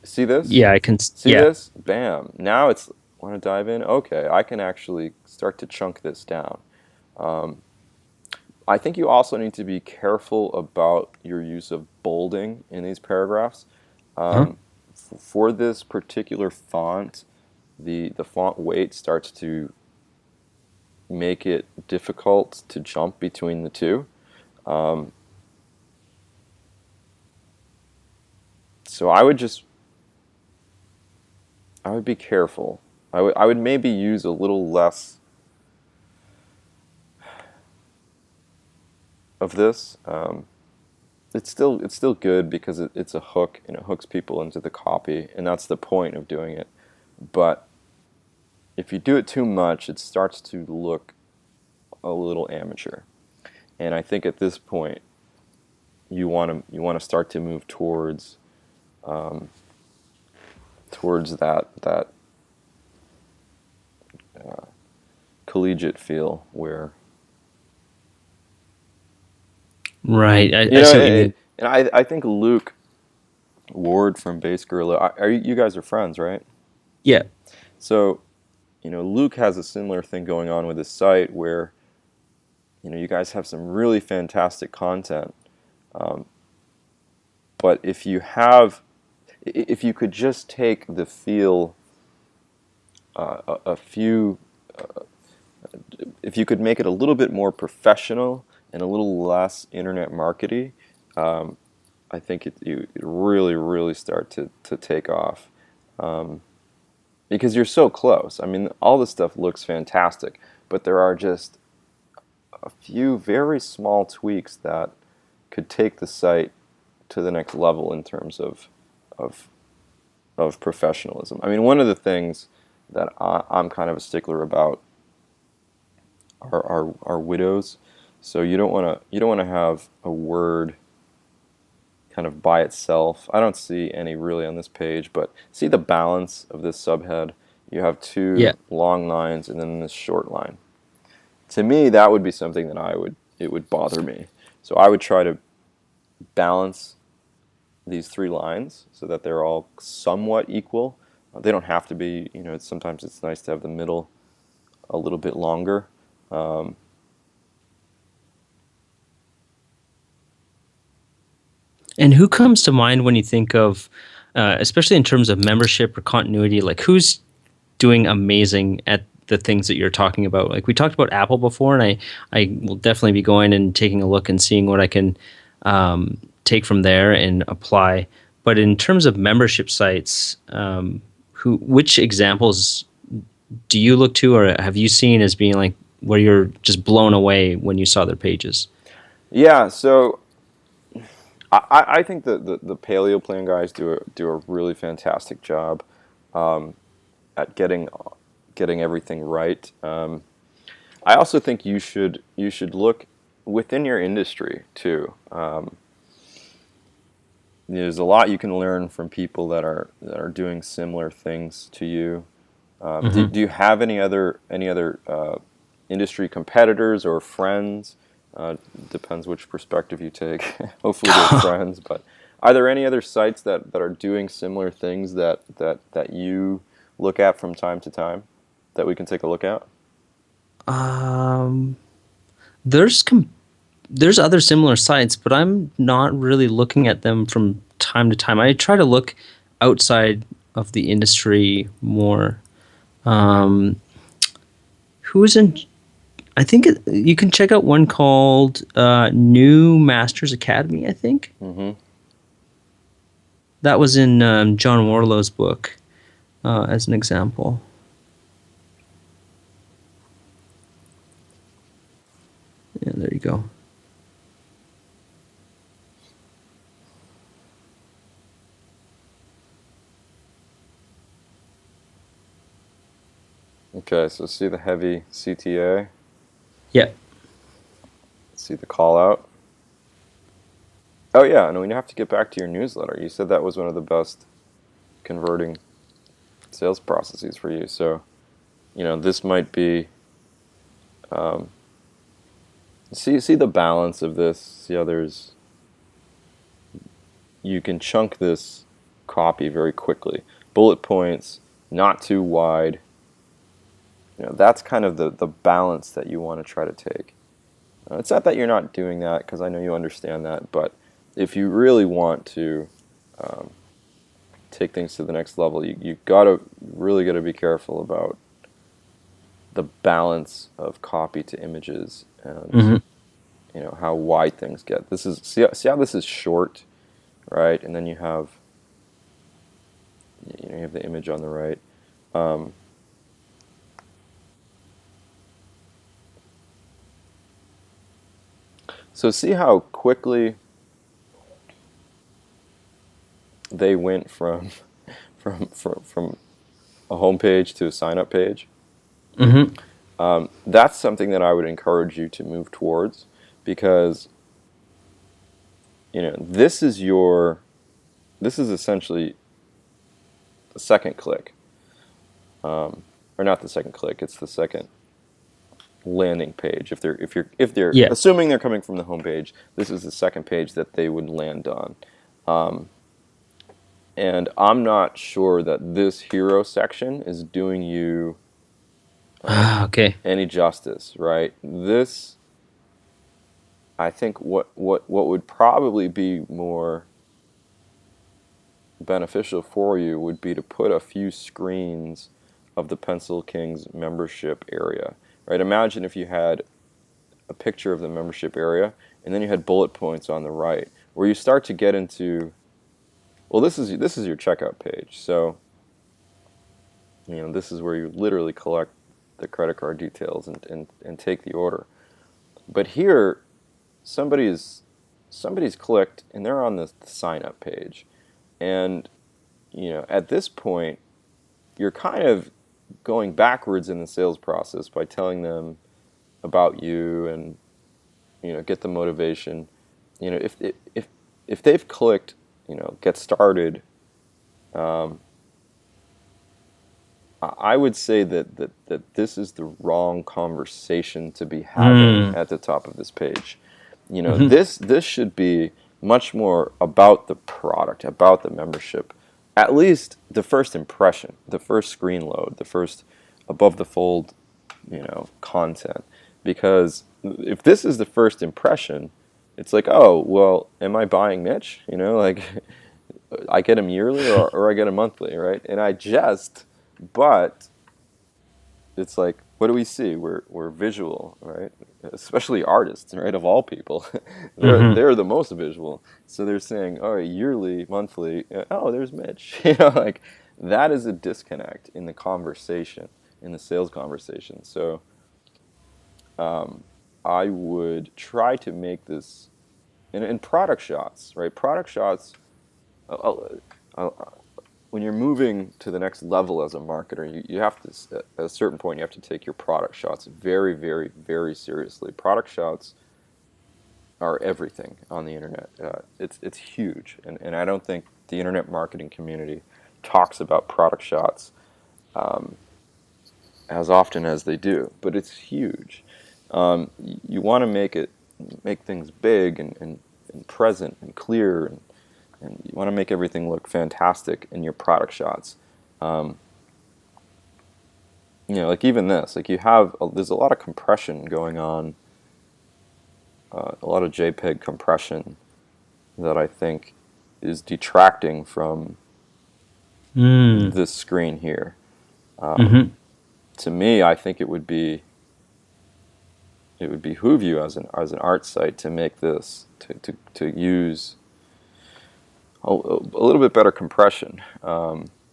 See this? Yeah, I can see this. Bam! Now it's, want to dive in? Okay, I can actually start to chunk this down. I think you also need to be careful about your use of bolding in these paragraphs. For this particular font, the font weight starts to make it difficult to jump between the two. So I would be careful. I would maybe use a little less of this. It's still good because it's a hook, and it hooks people into the copy, and that's the point of doing it. But if you do it too much, it starts to look a little amateur. And I think at this point, you want to start to move towards that collegiate feel where. Right. I see what you mean. And I think Luke Ward from Bass Gorilla, you guys are friends, right? Yeah. So, Luke has a similar thing going on with his site where, you guys have some really fantastic content. But if you could just take the feel, if you could make it a little bit more professional and a little less internet markety, I think it really, really start to take off. Because you're so close. I mean, all this stuff looks fantastic, but there are just a few very small tweaks that could take the site to the next level in terms of professionalism. I mean, one of the things that I'm kind of a stickler about are widows. So you don't want to have a word kind of by itself. I don't see any really on this page, but see the balance of this subhead. You have Yeah. two long lines and then this short line. To me, that would be something that it would bother me. So I would try to balance these three lines so that they're all somewhat equal. They don't have to be, sometimes it's nice to have the middle a little bit longer. And who comes to mind when you think of, especially in terms of membership or continuity, like who's doing amazing at the things that you're talking about? Like we talked about Apple before, and I will definitely be going and taking a look and seeing what I can take from there and apply. But in terms of membership sites, which examples do you look to, or have you seen as being like where you're just blown away when you saw their pages? Yeah, so I think that the Paleo Plan guys do a really fantastic job at getting everything right. I also think you should look within your industry too. There's a lot you can learn from people that are doing similar things to you. Do you have any other industry competitors or friends? Depends which perspective you take. Hopefully they're friends, but are there any other sites that are doing similar things that you look at from time to time that we can take a look at? There's there's other similar sites, but I'm not really looking at them from time to time. I try to look outside of the industry more. Who is in? I think you can check out one called New Masters Academy. I think that was in John Warlow's book as an example. Yeah, there you go. Okay, so see the heavy CTA, Yeah. see the call out. Oh yeah, and we have to get back to your newsletter. You said that was one of the best converting sales processes for you. So, this might be. See the balance of this. See how you can chunk this copy very quickly. Bullet points, not too wide. That's kind of the balance that you want to try to take. It's not that you're not doing that, because I know you understand that, but if you really want to take things to the next level, you really got to be careful about the balance of copy to images and how wide things get. This is see how this is short, right? And then you have the image on the right. So see how quickly they went from a home page to a sign up page. That's something that I would encourage you to move towards, because this is essentially the second click, or not the second click. It's the second landing page. If they're Yeah. assuming they're coming from the home page, this is the second page that they would land on. And I'm not sure that this hero section is doing you Okay. any justice, right? This, I think, what would probably be more beneficial for you would be to put a few screens of the Pencil Kings membership area, right? Imagine if you had a picture of the membership area and then you had bullet points on the right, where you start to get into, well, this is your checkout page. So, this is where you literally collect the credit card details and take the order. But here, somebody's clicked and they're on the sign up page. And, at this point, you're kind of going backwards in the sales process by telling them, about you and, get the motivation. If they've clicked, get started, I would say that this is the wrong conversation to be having at the top of this page. This should be much more about the product, about the membership. At least the first impression, the first screen load, the first above the fold, content. Because if this is the first impression, it's like, oh, well, am I buying Mitch? Like I get him yearly or I get him monthly, right? And but it's like, what do we see? We're visual, right? Especially artists, right? Of all people, they're the most visual. So they're saying, oh, yearly, monthly. Oh, there's Mitch. Like that is a disconnect in the conversation, in the sales conversation. So I would try to make this in product shots, right? Product shots. When you're moving to the next level as a marketer, you have to, at a certain point, you have to take your product shots very, very, very seriously. Product shots are everything on the internet. It's huge, and I don't think the internet marketing community talks about product shots as often as they do, but it's huge. You want to make things big and present and clear, and you want to make everything look fantastic in your product shots. Like even this, like there's a lot of compression going on, a lot of JPEG compression that I think is detracting from this screen here. To me, I think it would behoove you as an art site to make this to use a little bit better compression.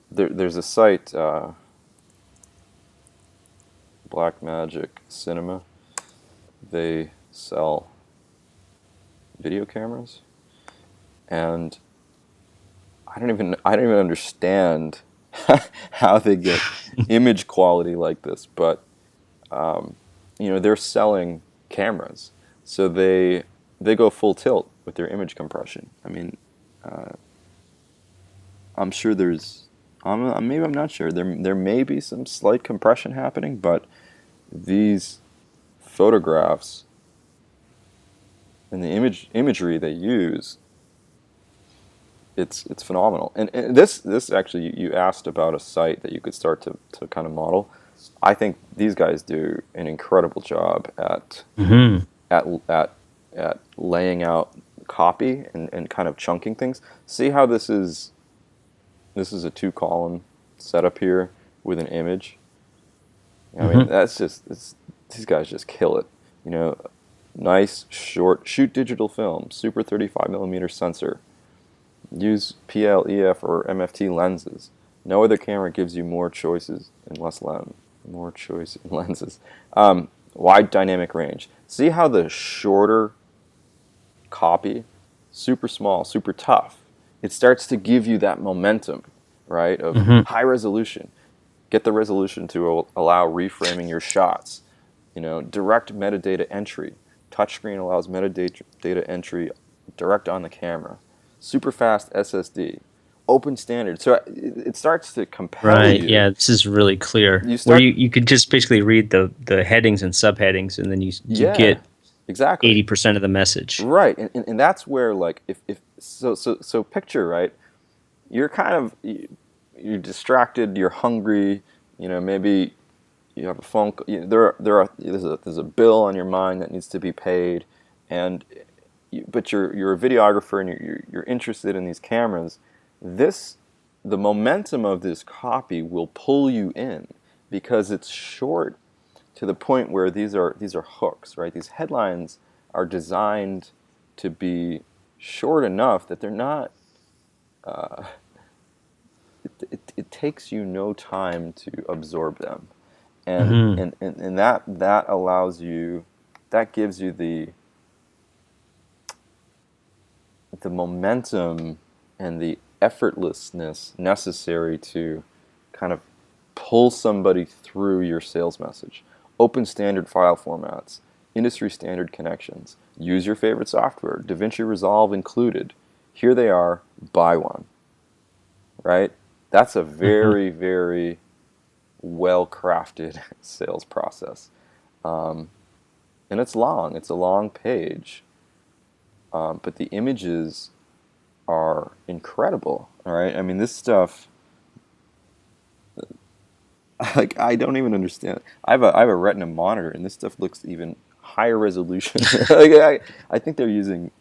There's a site, Blackmagic Cinema. They sell video cameras, and I don't even understand how they get image quality like this. But they're selling cameras, so they go full tilt with their image compression. I mean. I'm sure maybe I'm not sure. There may be some slight compression happening, but these photographs and the imagery they use, it's phenomenal. And this actually, you asked about a site that you could start to kind of model. I think these guys do an incredible job at laying out copy and kind of chunking things. See how this is a 2-column setup here with an image. I mean, these guys just kill it. Nice short, shoot digital film, super 35mm sensor, use PL, EF, or MFT lenses. No other camera gives you more choices and more choice in lenses. Wide dynamic range. See how the shorter copy, super small, super tough, it starts to give you that momentum, right, of high resolution. Get the resolution to allow reframing your shots. Direct metadata entry. Touchscreen allows metadata entry direct on the camera. Super fast SSD. Open standard. So it starts to compel you. Right, yeah, this is really clear. Where you could just basically read the headings and subheadings, and then you get exactly 80% of the message. Right, and that's where, like, so picture, right, you're kind of, you're distracted, you're hungry, maybe you have a phone, there's a bill on your mind that needs to be paid, but you're a videographer and you're interested in these cameras. The momentum of this copy will pull you in because it's short to the point where these are hooks, right? These headlines are designed to be short enough that they're not. It takes you no time to absorb them, and that allows you, that gives you the momentum and the effortlessness necessary to kind of pull somebody through your sales message. open standard file formats, industry standard connections, use your favorite software, DaVinci Resolve included. Here they are, buy one, right? That's a very, very well-crafted sales process. And it's long. It's a long page. But the images are incredible, all right? I mean, this stuff, like, I don't even understand. I have a Retina monitor, and this stuff looks even higher resolution. Like, I think they're using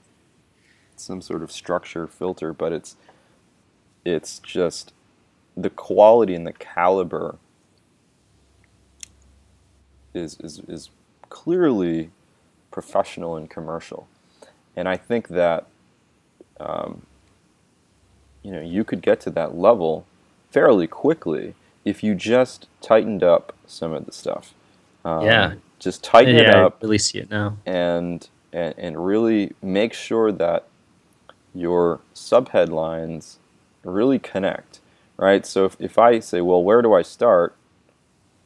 some sort of structure filter, but it's just the quality and the caliber is clearly professional and commercial. And I think that you could get to that level fairly quickly if you just tightened up some of the stuff. Just tighten it up. I really see it now. And really make sure that your subheadlines really connect, right? So if I say, well, where do I start?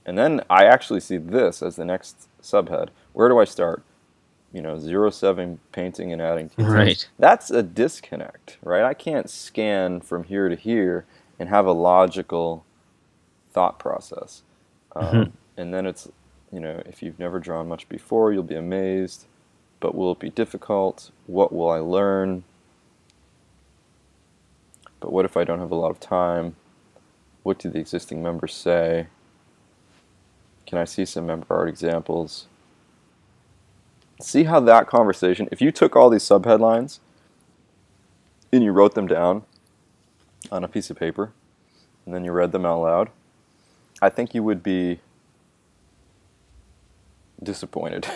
And then I actually see this as the next subhead. Where do I start? 07 painting and adding details. Right. That's a disconnect, right? I can't scan from here to here and have a logical thought process. And then it's, if you've never drawn much before, you'll be amazed. But will it be difficult? What will I learn? But what if I don't have a lot of time? What do the existing members say? Can I see some member art examples? See how that conversation, if you took all these subheadlines and you wrote them down on a piece of paper and then you read them out loud, I think you would be disappointed.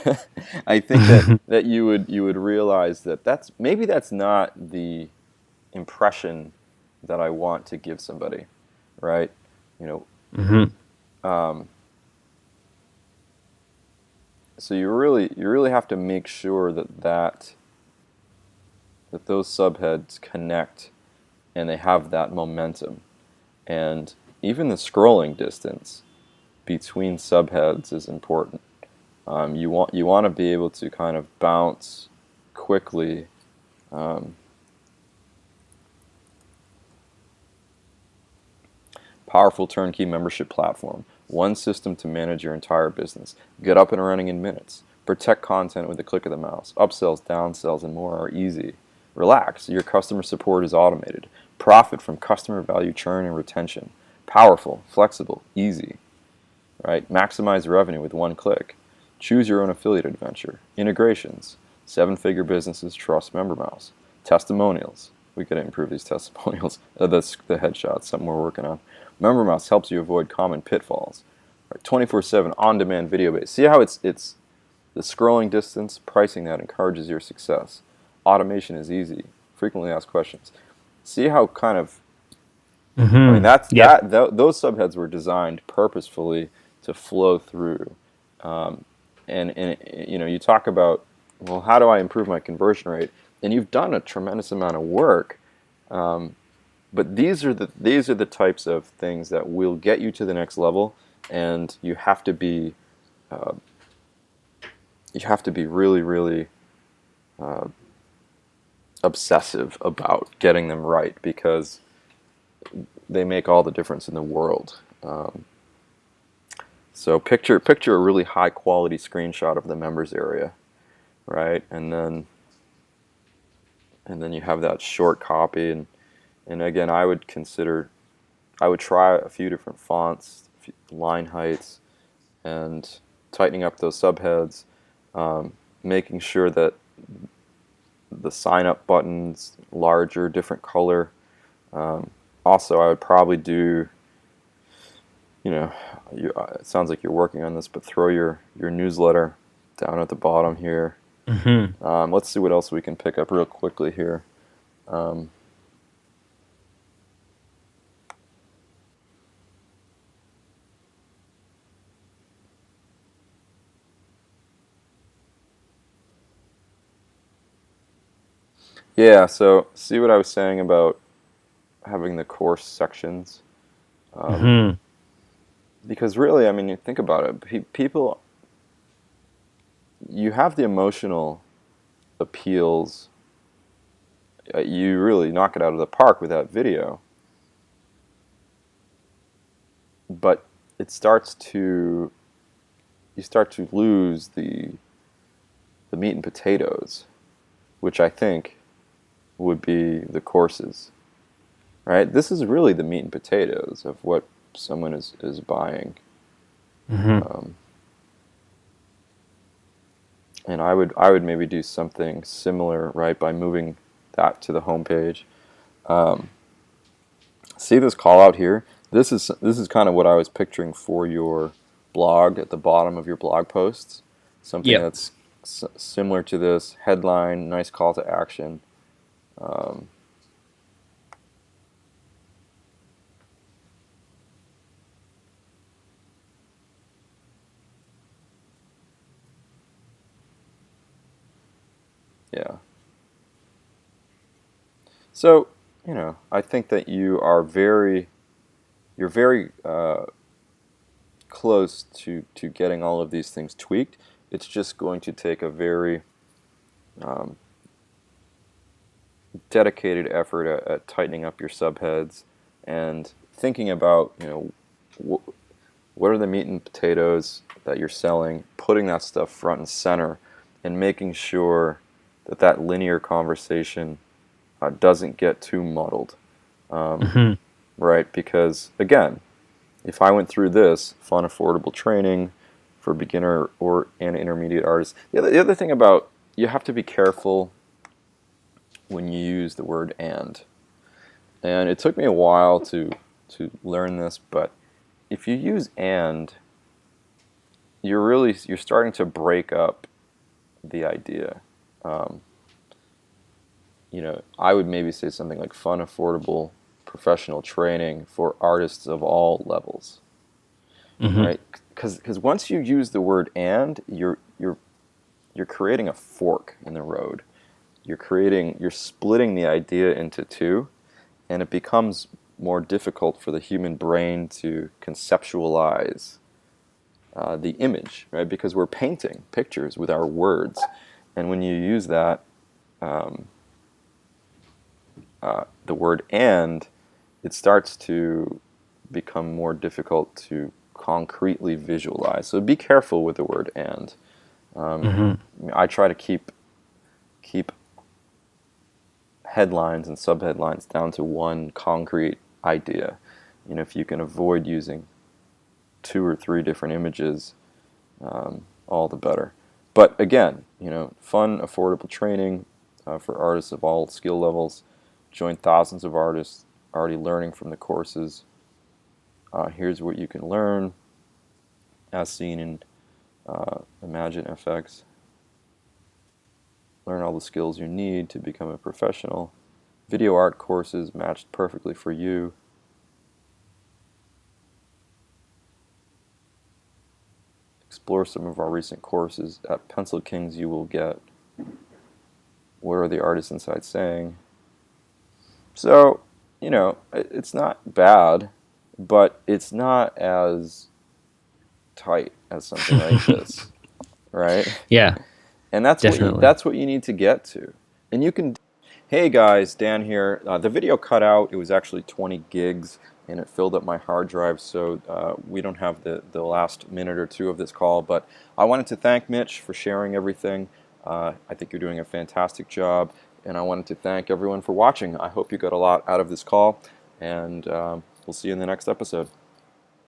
I think that you would realize that that's not the impression that I want to give somebody, right? So you really have to make sure that those subheads connect and they have that momentum. And even the scrolling distance between subheads is important. You want to be able to kind of bounce quickly. Powerful turnkey membership platform. One system to manage your entire business. Get up and running in minutes. Protect content with a click of the mouse. Upsells, downsells, and more are easy. Relax. Your customer support is automated. Profit from customer value churn and retention. Powerful, flexible, easy. Right? Maximize revenue with one click. Choose your own affiliate adventure. Integrations. 7-figure businesses trust MemberMouse. Testimonials. We got to improve these testimonials. That's the headshots, something we're working on. MemberMouse helps you avoid common pitfalls. Right, 24/7 on-demand video base. See how it's the scrolling distance, pricing that encourages your success. Automation is easy. Frequently asked questions. See how kind of I mean those subheads were designed purposefully to flow through. And you talk about, well, how do I improve my conversion rate? And you've done a tremendous amount of work. But these are the types of things that will get you to the next level, and you have to be really, really obsessive about getting them right, because they make all the difference in the world. So picture a really high quality screenshot of the members area, right? And then you have that short copy, and again, I would try a few different fonts, line heights, and tightening up those subheads, making sure that the sign-up button's larger, different color. Also, I would probably do, it sounds like you're working on this, but throw your newsletter down at the bottom here. Let's see what else we can pick up real quickly here. Yeah, so see what I was saying about having the course sections? Because really, I mean, you think about it, people you have the emotional appeals. You really knock it out of the park with that video. But it starts to, you start to lose the meat and potatoes, which I think would be the courses, right? This is really the meat and potatoes of what someone is buying. And I would maybe do something similar, right, by moving that to the home page. See this call out here? This is kind of what I was picturing for your blog at the bottom of your blog posts. Something Yep. that's similar to this headline, nice call to action. Yeah. So, I think that you're very close to getting all of these things tweaked. It's just going to take a very dedicated effort at tightening up your subheads and thinking about, what are the meat and potatoes that you're selling, putting that stuff front and center, and making sure that linear conversation doesn't get too muddled. Right? Because, again, if I went through this fun, affordable training for beginner and intermediate artists, the other thing about, you have to be careful when you use the word and it took me a while to learn this, but if you use and, you're starting to break up the idea. I would maybe say something like fun, affordable, professional training for artists of all levels, right? Because once you use the word and, you're creating a fork in the road. You're splitting the idea into two, and it becomes more difficult for the human brain to conceptualize the image, right? Because we're painting pictures with our words, and when you use that, the word and, it starts to become more difficult to concretely visualize. So be careful with the word and. I try to keep headlines and subheadlines down to one concrete idea. If you can avoid using 2 or 3 different images, all the better. But again, fun, affordable training for artists of all skill levels. Join thousands of artists already learning from the courses. Here's what you can learn, as seen in Imagine FX. Learn all the skills you need to become a professional. Video art courses matched perfectly for you. Explore some of our recent courses. At Pencil Kings you will get What Are the Artists Inside Saying? So, it's not bad, but it's not as tight as something like this, right? Yeah. And that's Definitely. that's what you need to get to. And you can. Hey guys, Dan here. The video cut out. It was actually 20 gigs, and it filled up my hard drive. So we don't have the last minute or two of this call. But I wanted to thank Mitch for sharing everything. I think you're doing a fantastic job, and I wanted to thank everyone for watching. I hope you got a lot out of this call, and we'll see you in the next episode.